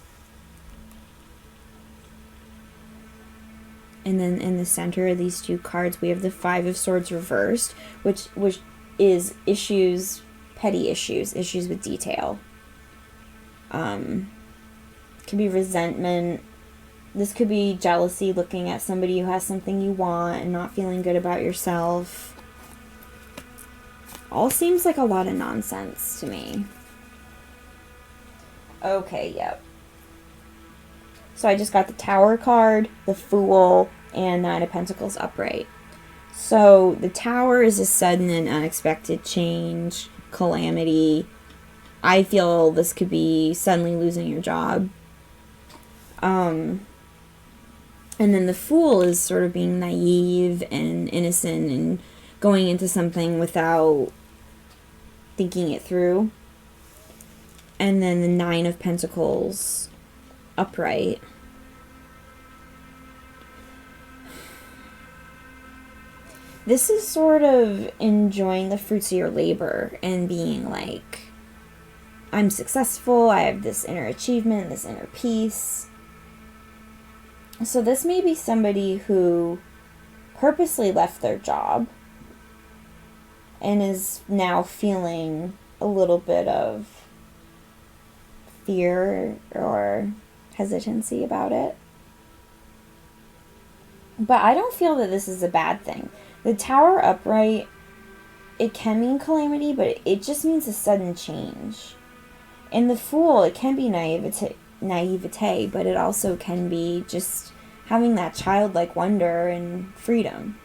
And then in the center of these two cards, we have the Five of Swords reversed, which is issues, petty issues with detail. Could be resentment. This could be jealousy, looking at somebody who has something you want and not feeling good about yourself. All seems like a lot of nonsense to me. Okay, yep. So I just got the Tower card, the Fool, and Nine of Pentacles upright. So the Tower is a sudden and unexpected change, calamity. I feel this could be suddenly losing your job. And then the Fool is sort of being naive and innocent and going into something without thinking it through. And then the Nine of Pentacles upright. This is sort of enjoying the fruits of your labor and being like, I'm successful, I have this inner achievement, this inner peace. So this may be somebody who purposely left their job and is now feeling a little bit of fear or hesitancy about it. But I don't feel that this is a bad thing. The Tower upright, it can mean calamity, but it just means a sudden change. In the Fool, it can be naivete, but it also can be just having that childlike wonder and freedom.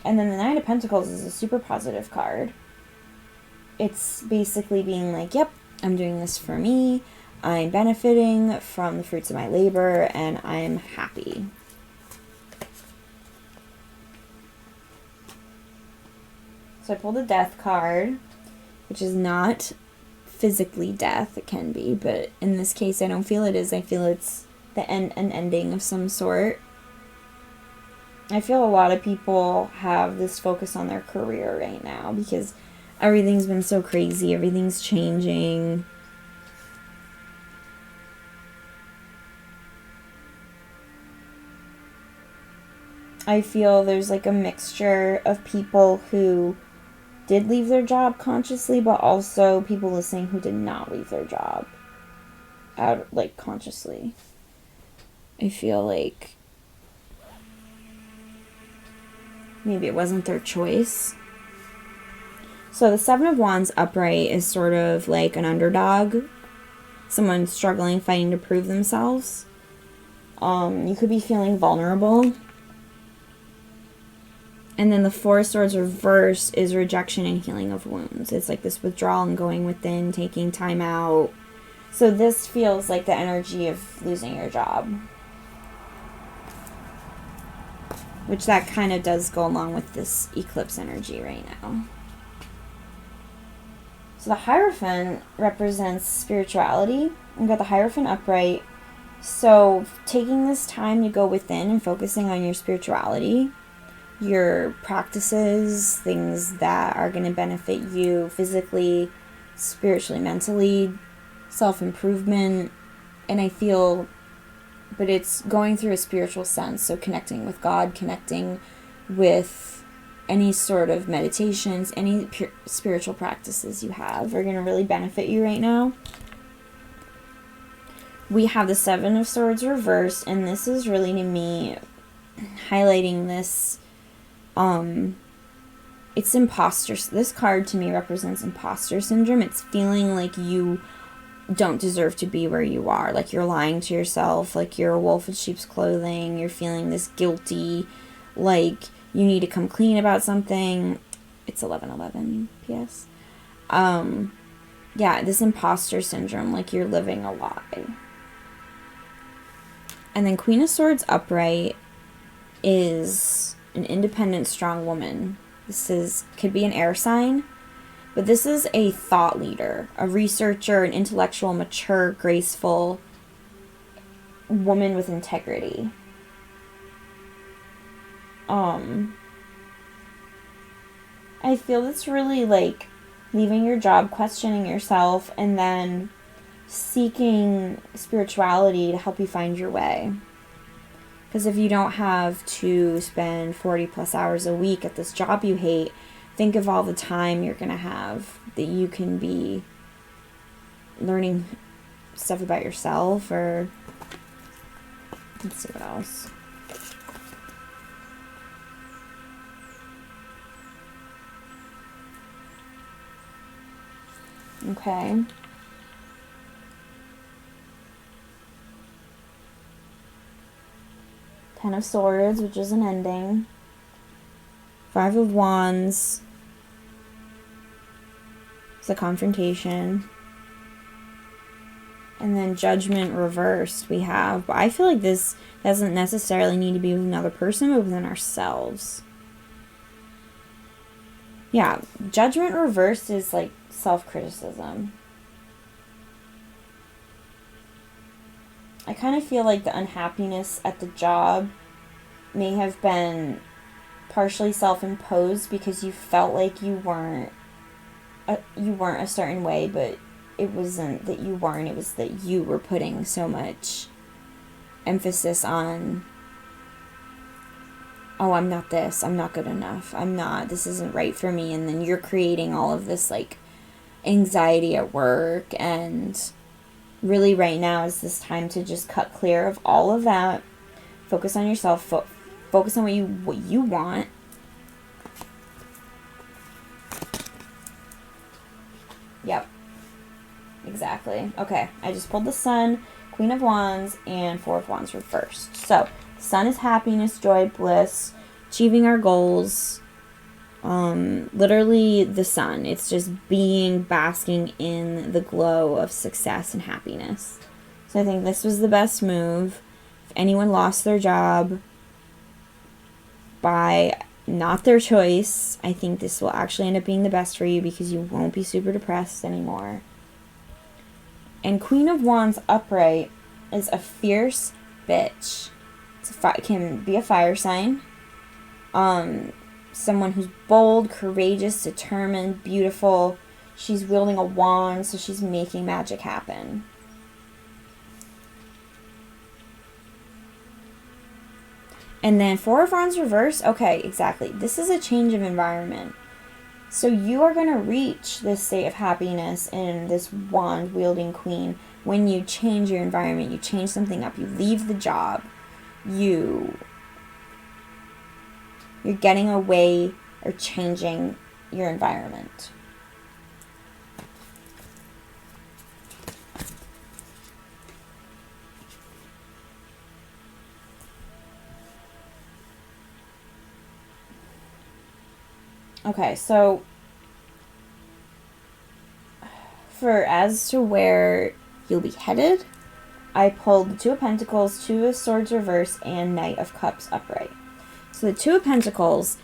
And then the Nine of Pentacles is a super positive card. It's basically being like, yep, I'm doing this for me. I'm benefiting from the fruits of my labor, and I'm happy. So I pulled a Death card, which is not physically death. It can be, but in this case, I don't feel it is. I feel it's an ending of some sort. I feel a lot of people have this focus on their career right now because everything's been so crazy. Everything's changing. I feel there's like a mixture of people who did leave their job consciously, but also people listening who did not leave their job consciously. I feel like maybe it wasn't their choice. So the Seven of Wands upright is sort of like an underdog, someone struggling, fighting to prove themselves. You could be feeling vulnerable. And then the Four of Swords reverse is rejection and healing of wounds. It's like this withdrawal and going within, taking time out. So this feels like the energy of losing your job. Which that kind of does go along with this eclipse energy right now. So the Hierophant represents spirituality. We've got the Hierophant upright. So taking this time to go within and focusing on your spirituality, your practices, things that are going to benefit you physically, spiritually, mentally, self-improvement. And I feel, but it's going through a spiritual sense, so connecting with God, connecting with any sort of meditations, any spiritual practices you have are going to really benefit you right now. We have the Seven of Swords reversed, and this is really, to me, highlighting this, it's imposter. This card to me represents imposter syndrome. It's feeling like you don't deserve to be where you are. Like you're lying to yourself, like you're a wolf in sheep's clothing. You're feeling this guilty, like you need to come clean about something. It's 11:11 P.S. Yeah, this imposter syndrome, like you're living a lie. And then Queen of Swords upright is an independent, strong woman. Could be an air sign, but this is a thought leader, a researcher, an intellectual, mature, graceful woman with integrity. I feel it's really like leaving your job, questioning yourself, and then seeking spirituality to help you find your way. Because if you don't have to spend 40 plus hours a week at this job you hate, think of all the time you're going to have that you can be learning stuff about yourself, or let's see what else. Okay. Ten of Swords, which is an ending. Five of Wands. It's a confrontation. And then Judgment reversed we have. But I feel like this doesn't necessarily need to be with another person, but within ourselves. Yeah, Judgment reversed is like self-criticism. I kind of feel like the unhappiness at the job may have been partially self-imposed because you felt like you weren't a certain way, but it wasn't that you weren't, it was that you were putting so much emphasis on, oh, I'm not this, I'm not good enough, this isn't right for me, and then you're creating all of this like anxiety at work. And really right now is this time to just cut clear of all of that, focus on yourself, focus on what you want. Yep, exactly. Okay, I just pulled the Sun, Queen of Wands, and Four of Wands reversed. So Sun is happiness, joy, bliss, achieving our goals. Literally the sun. It's just basking in the glow of success and happiness. So I think this was the best move. If anyone lost their job by not their choice, I think this will actually end up being the best for you because you won't be super depressed anymore. And Queen of Wands upright is a fierce bitch. It can be a fire sign. Someone who's bold, courageous, determined, beautiful. She's wielding a wand, so she's making magic happen. And then Four of Wands reverse. Okay, exactly. This is a change of environment. So you are going to reach this state of happiness in this wand-wielding queen when you change your environment. You change something up. You leave the job. You're getting away or changing your environment. Okay, so as to where you'll be headed, I pulled the Two of Pentacles, Two of Swords reverse, and Knight of Cups upright. So the Two of Pentacles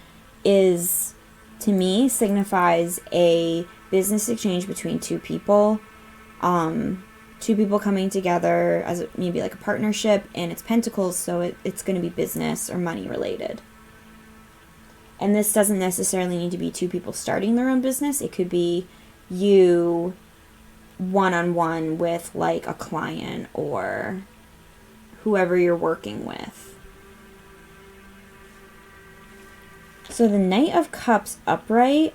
is, to me, signifies a business exchange between two people. Two people coming together as maybe like a partnership, and it's pentacles, so it's going to be business or money related. And this doesn't necessarily need to be two people starting their own business. It could be you one-on-one with like a client or whoever you're working with. So the Knight of Cups upright,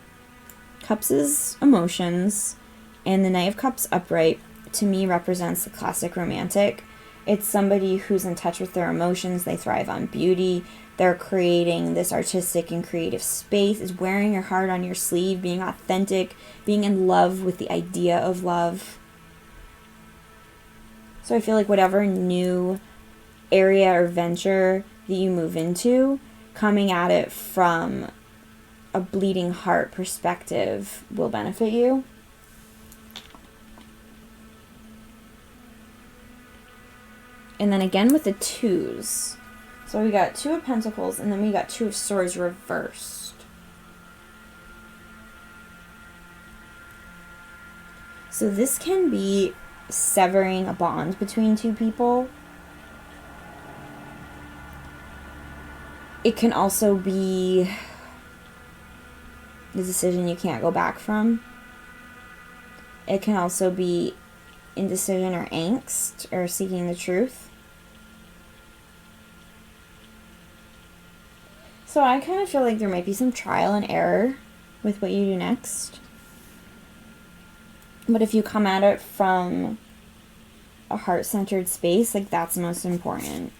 Cups is emotions, and the Knight of Cups upright to me represents the classic romantic. It's somebody who's in touch with their emotions. They thrive on beauty. They're creating this artistic and creative space. Is wearing your heart on your sleeve, being authentic, being in love with the idea of love. So I feel like whatever new area or venture that you move into, coming at it from a bleeding heart perspective will benefit you. And then again with the twos. So we got 2 of Pentacles, and then we got 2 of Swords reversed. So this can be severing a bond between 2 people. It can also be the decision you can't go back from. It can also be indecision or angst or seeking the truth. So I kind of feel like there might be some trial and error with what you do next. But if you come at it from a heart-centered space, like that's most important.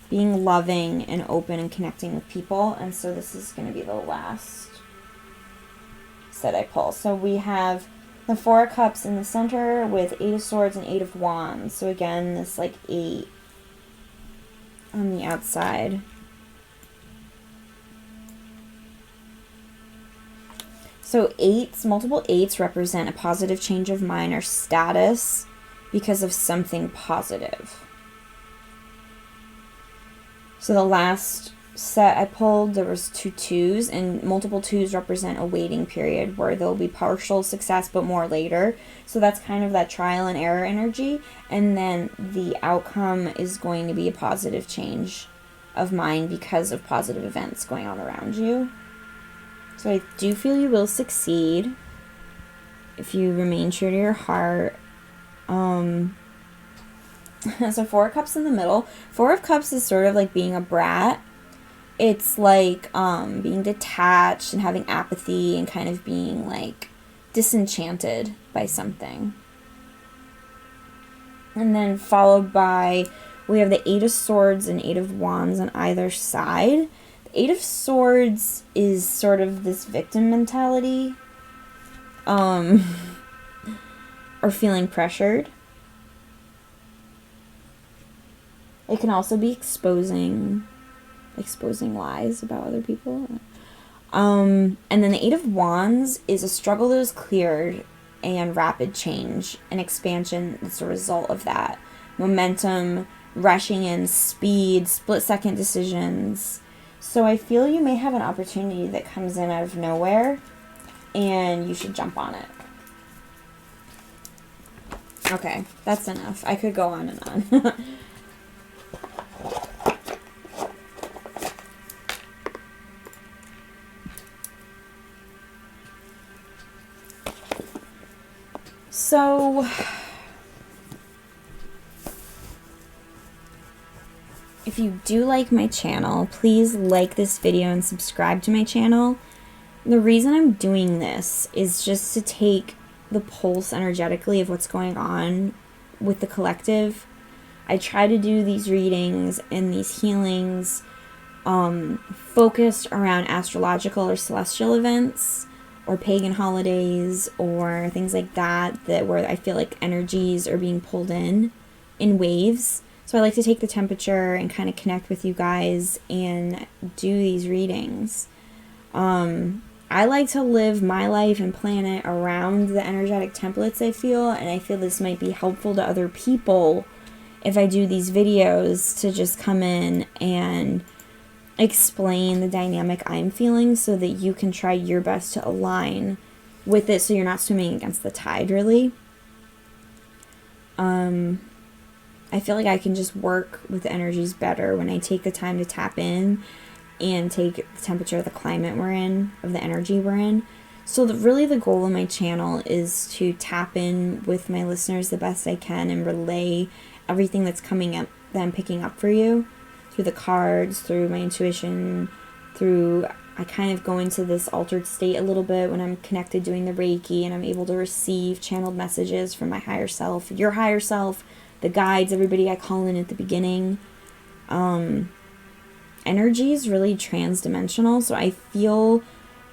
Being loving and open and connecting with people. And so this is going to be the last set I pull. So we have the 4 of Cups in the center with 8 of Swords and 8 of Wands. So again, this like 8 on the outside. So 8s, multiple 8s represent a positive change of mind or status because of something positive. So the last set I pulled, there was 2 2s, and multiple 2s represent a waiting period where there'll be partial success but more later. So that's kind of that trial and error energy, and then the outcome is going to be a positive change of mind because of positive events going on around you. So I do feel you will succeed if you remain true to your heart. So 4 of Cups in the middle. 4 of Cups is sort of like being a brat. It's like being detached and having apathy and kind of being like disenchanted by something. And then followed by, we have the 8 of Swords and 8 of Wands on either side. The 8 of Swords is sort of this victim mentality. Or feeling pressured. It can also be exposing lies about other people. And then the 8 of Wands is a struggle that is cleared and rapid change and expansion that's a result of that. Momentum, rushing in, speed, split-second decisions. So I feel you may have an opportunity that comes in out of nowhere, and you should jump on it. Okay, that's enough. I could go on and on. So, if you do like my channel, please like this video and subscribe to my channel. The reason I'm doing this is just to take the pulse energetically of what's going on with the collective. I try to do these readings and these healings focused around astrological or celestial events or pagan holidays or things like that, where I feel like energies are being pulled in waves. So I like to take the temperature and kind of connect with you guys and do these readings. I like to live my life and plan it around the energetic templates I feel, and I feel this might be helpful to other people if I do these videos to just come in and explain the dynamic I'm feeling so that you can try your best to align with it so you're not swimming against the tide, really. I feel like I can just work with the energies better when I take the time to tap in and take the temperature of the climate we're in, of the energy we're in. So really the goal of my channel is to tap in with my listeners the best I can and relay everything that's coming up that I'm picking up for you through the cards, through my intuition, I kind of go into this altered state a little bit when I'm connected doing the Reiki, and I'm able to receive channeled messages from my higher self, your higher self, the guides, everybody I call in at the beginning. Energy is really transdimensional, so I feel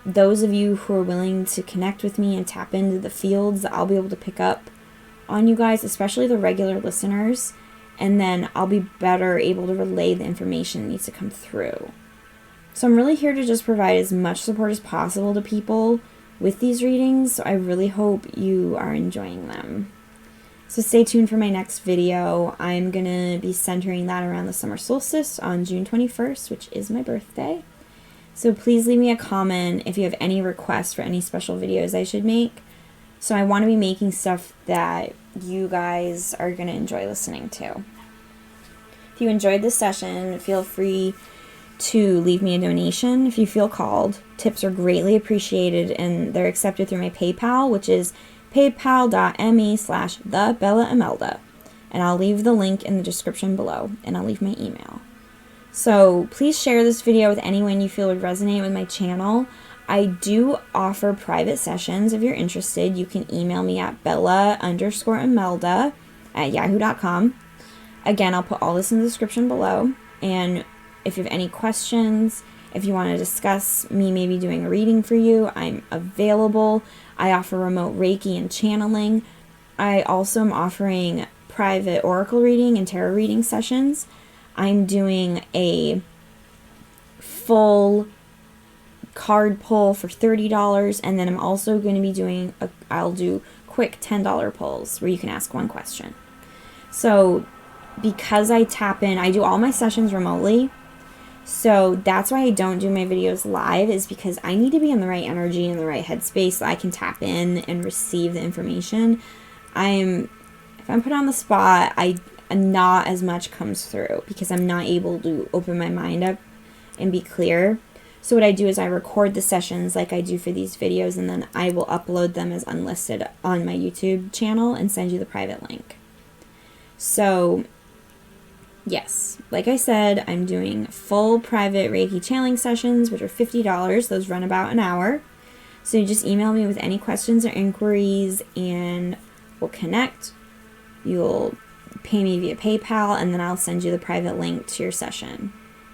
those of you who are willing to connect with me and tap into the fields, I'll be able to pick up on you guys, especially the regular listeners, and then I'll be better able to relay the information that needs to come through. So I'm really here to just provide as much support as possible to people with these readings, so I really hope you are enjoying them. So stay tuned for my next video. I'm going to be centering that around the summer solstice on June 21st, which is my birthday. So please leave me a comment if you have any requests for any special videos I should make. So I want to be making stuff that you guys are going to enjoy listening to. If you enjoyed this session, feel free to leave me a donation if you feel called. Tips are greatly appreciated, and they're accepted through my PayPal, which is paypal.me/theBellaImelda. And I'll leave the link in the description below, and I'll leave my email. So please share this video with anyone you feel would resonate with my channel. I do offer private sessions. If you're interested, you can email me at bella_imelda@yahoo.com. Again, I'll put all this in the description below. And if you have any questions, if you want to discuss me maybe doing a reading for you, I'm available. I offer remote Reiki and channeling. I also am offering private oracle reading and tarot reading sessions. I'm doing a full card pull for $30, and then I'm also going to be doing I'll do quick $10 pulls where you can ask one question. So because I tap in, I do all my sessions remotely. So that's why I don't do my videos live, is because I need to be in the right energy and the right headspace so I can tap in and receive the information. If I'm put on the spot, not as much comes through because I'm not able to open my mind up and be clear. So what I do is I record the sessions like I do for these videos, and then I will upload them as unlisted on my YouTube channel and send you the private link. So yes, like I said, I'm doing full private Reiki channeling sessions, which are $50. Those run about an hour. So you just email me with any questions or inquiries, and we'll connect. You'll pay me via PayPal, and then I'll send you the private link to your session.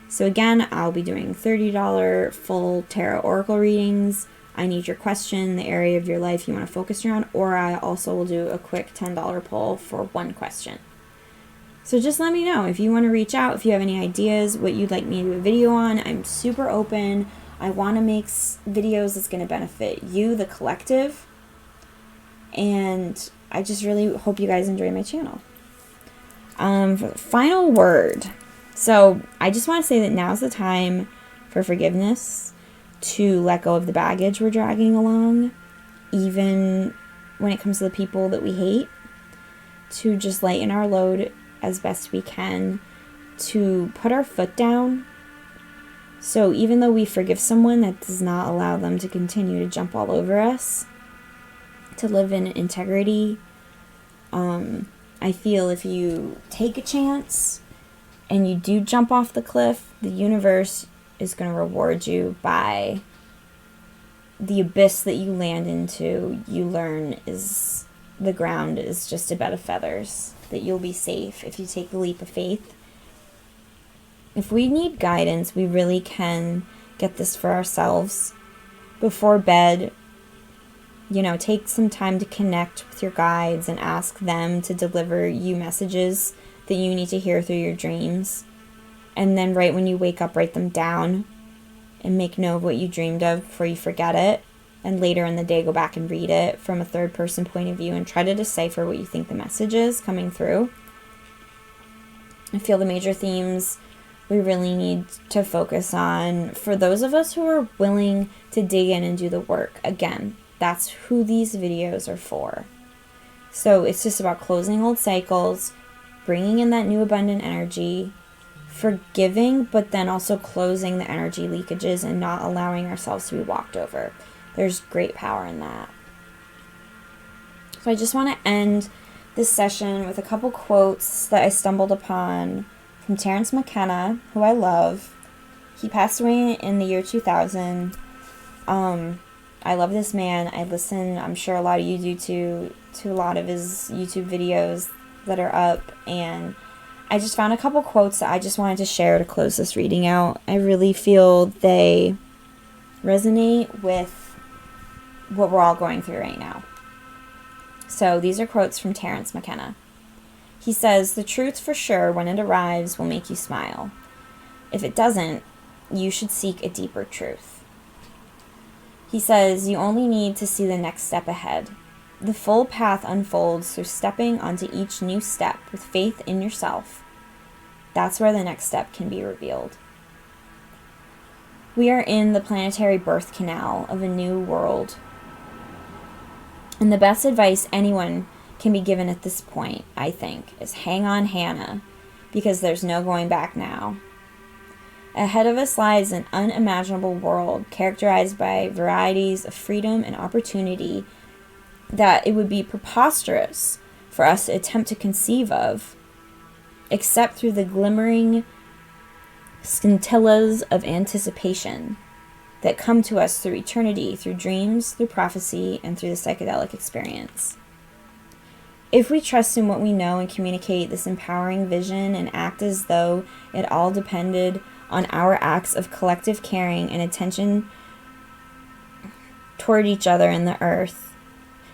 So again, I'll be doing $30 full tarot oracle readings. I need your question, the area of your life you want to focus around, or I also will do a quick $10 pull for one question. So just let me know if you want to reach out, if you have any ideas, what you'd like me to do a video on. I'm super open. I want to make videos that's going to benefit you, the collective. And I just really hope you guys enjoy my channel. For the final word. So I just want to say that now's the time for forgiveness, to let go of the baggage we're dragging along, even when it comes to the people that we hate, to just lighten our load as best we can, to put our foot down. So even though we forgive someone, that does not allow them to continue to jump all over us, to live in integrity. I feel if you take a chance and you do jump off the cliff, the universe is going to reward you by the abyss that you land into. You learn is the ground is just a bed of feathers, that you'll be safe if you take the leap of faith. If we need guidance, we really can get this for ourselves. Before bed, take some time to connect with your guides and ask them to deliver you messages that you need to hear through your dreams. And then right when you wake up, write them down and make note of what you dreamed of before you forget it. And later in the day, go back and read it from a third person point of view and try to decipher what you think the message is coming through. I feel the major themes we really need to focus on, for those of us who are willing to dig in and do the work. Again, that's who these videos are for. So it's just about closing old cycles, bringing in that new abundant energy, forgiving, but then also closing the energy leakages and not allowing ourselves to be walked over. There's great power in that. So I just want to end this session with a couple quotes that I stumbled upon from Terence McKenna, who I love. He passed away in the year 2000. I love this man. I listen, I'm sure a lot of you do too, to a lot of his YouTube videos. that are up, and I just found a couple quotes that I just wanted to share to close this reading out. I really feel they resonate with what we're all going through right now. So these are quotes from Terence McKenna. He says, "The truth for sure, when it arrives, will make you smile. If it doesn't, you should seek a deeper truth." He says, "You only need to see the next step ahead. The full path unfolds through stepping onto each new step with faith in yourself. That's where the next step can be revealed." We are in the planetary birth canal of a new world. And the best advice anyone can be given at this point, I think, is hang on, Hannah, because there's no going back now. Ahead of us lies an unimaginable world characterized by varieties of freedom and opportunity that it would be preposterous for us to attempt to conceive of, except through the glimmering scintillas of anticipation that come to us through eternity, through dreams, through prophecy, and through the psychedelic experience. If we trust in what we know and communicate this empowering vision and act as though it all depended on our acts of collective caring and attention toward each other and the earth,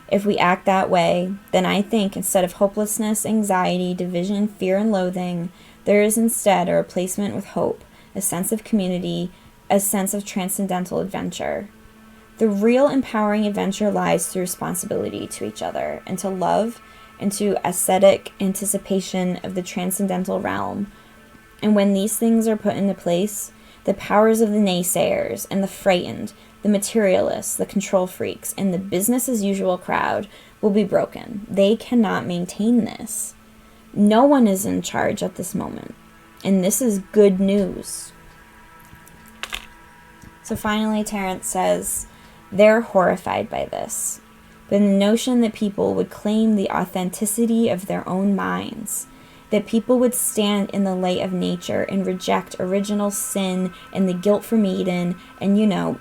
if we act that way, then I think instead of hopelessness, anxiety, division, fear, and loathing, there is instead a replacement with hope, a sense of community, a sense of transcendental adventure. The real empowering adventure lies through responsibility to each other and to love and to ascetic anticipation of the transcendental realm. And when these things are put into place, the powers of the naysayers and the frightened, the materialists, the control freaks, and the business as usual crowd will be broken. They cannot maintain this. No one is in charge at this moment. And this is good news. So finally, Terence says, they're horrified by this, but the notion that people would claim the authenticity of their own minds, that people would stand in the light of nature and reject original sin and the guilt from Eden and,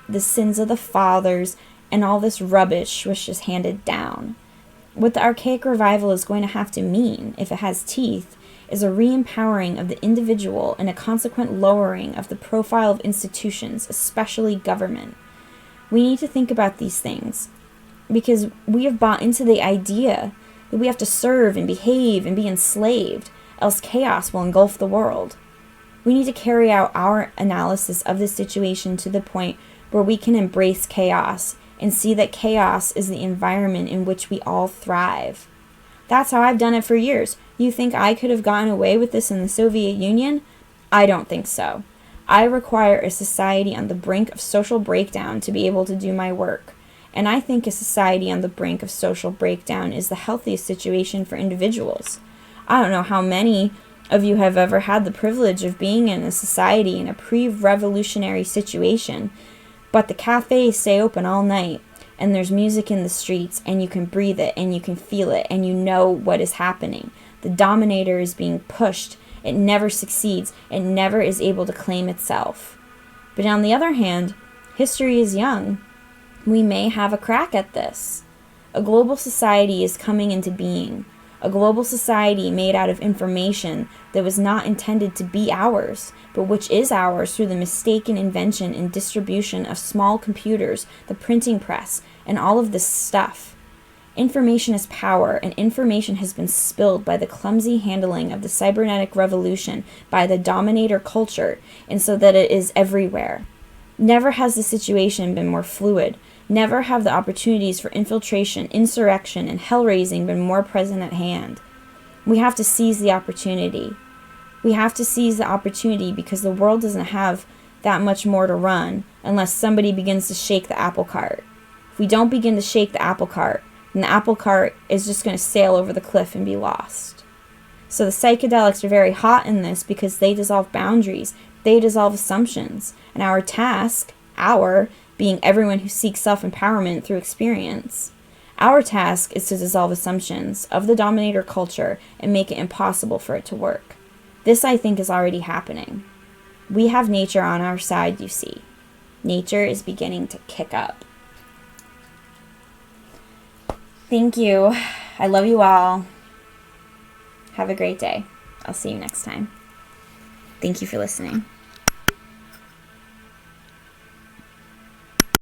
the sins of the fathers and all this rubbish was just handed down. What the archaic revival is going to have to mean, if it has teeth, is a re-empowering of the individual and a consequent lowering of the profile of institutions, especially government. We need to think about these things because we have bought into the idea that we have to serve and behave and be enslaved, else chaos will engulf the world. We need to carry out our analysis of the situation to the point where we can embrace chaos and see that chaos is the environment in which we all thrive. That's how I've done it for years. You think I could have gotten away with this in the Soviet Union? I don't think so. I require a society on the brink of social breakdown to be able to do my work. And I think a society on the brink of social breakdown is the healthiest situation for individuals. I don't know how many of you have ever had the privilege of being in a society in a pre-revolutionary situation, but the cafes stay open all night, and there's music in the streets, and you can breathe it, and you can feel it, and you know what is happening. The dominator is being pushed. It never succeeds. It never is able to claim itself. But on the other hand, history is young. We may have a crack at this. A global society is coming into being. A global society made out of information that was not intended to be ours, but which is ours through the mistaken invention and distribution of small computers, the printing press, and all of this stuff. Information is power, and information has been spilled by the clumsy handling of the cybernetic revolution by the dominator culture, and so that it is everywhere. Never has the situation been more fluid. Never have the opportunities for infiltration, insurrection, and hell-raising been more present at hand. We have to seize the opportunity. We have to seize the opportunity because the world doesn't have that much more to run unless somebody begins to shake the apple cart. If we don't begin to shake the apple cart, then the apple cart is just going to sail over the cliff and be lost. So the psychedelics are very hot in this because they dissolve boundaries, they dissolve assumptions, and our task, being everyone who seeks self-empowerment through experience, our task is to dissolve assumptions of the dominator culture and make it impossible for it to work. This, I think, is already happening. We have nature on our side, you see. Nature is beginning to kick up. Thank you. I love you all. Have a great day. I'll see you next time. Thank you for listening.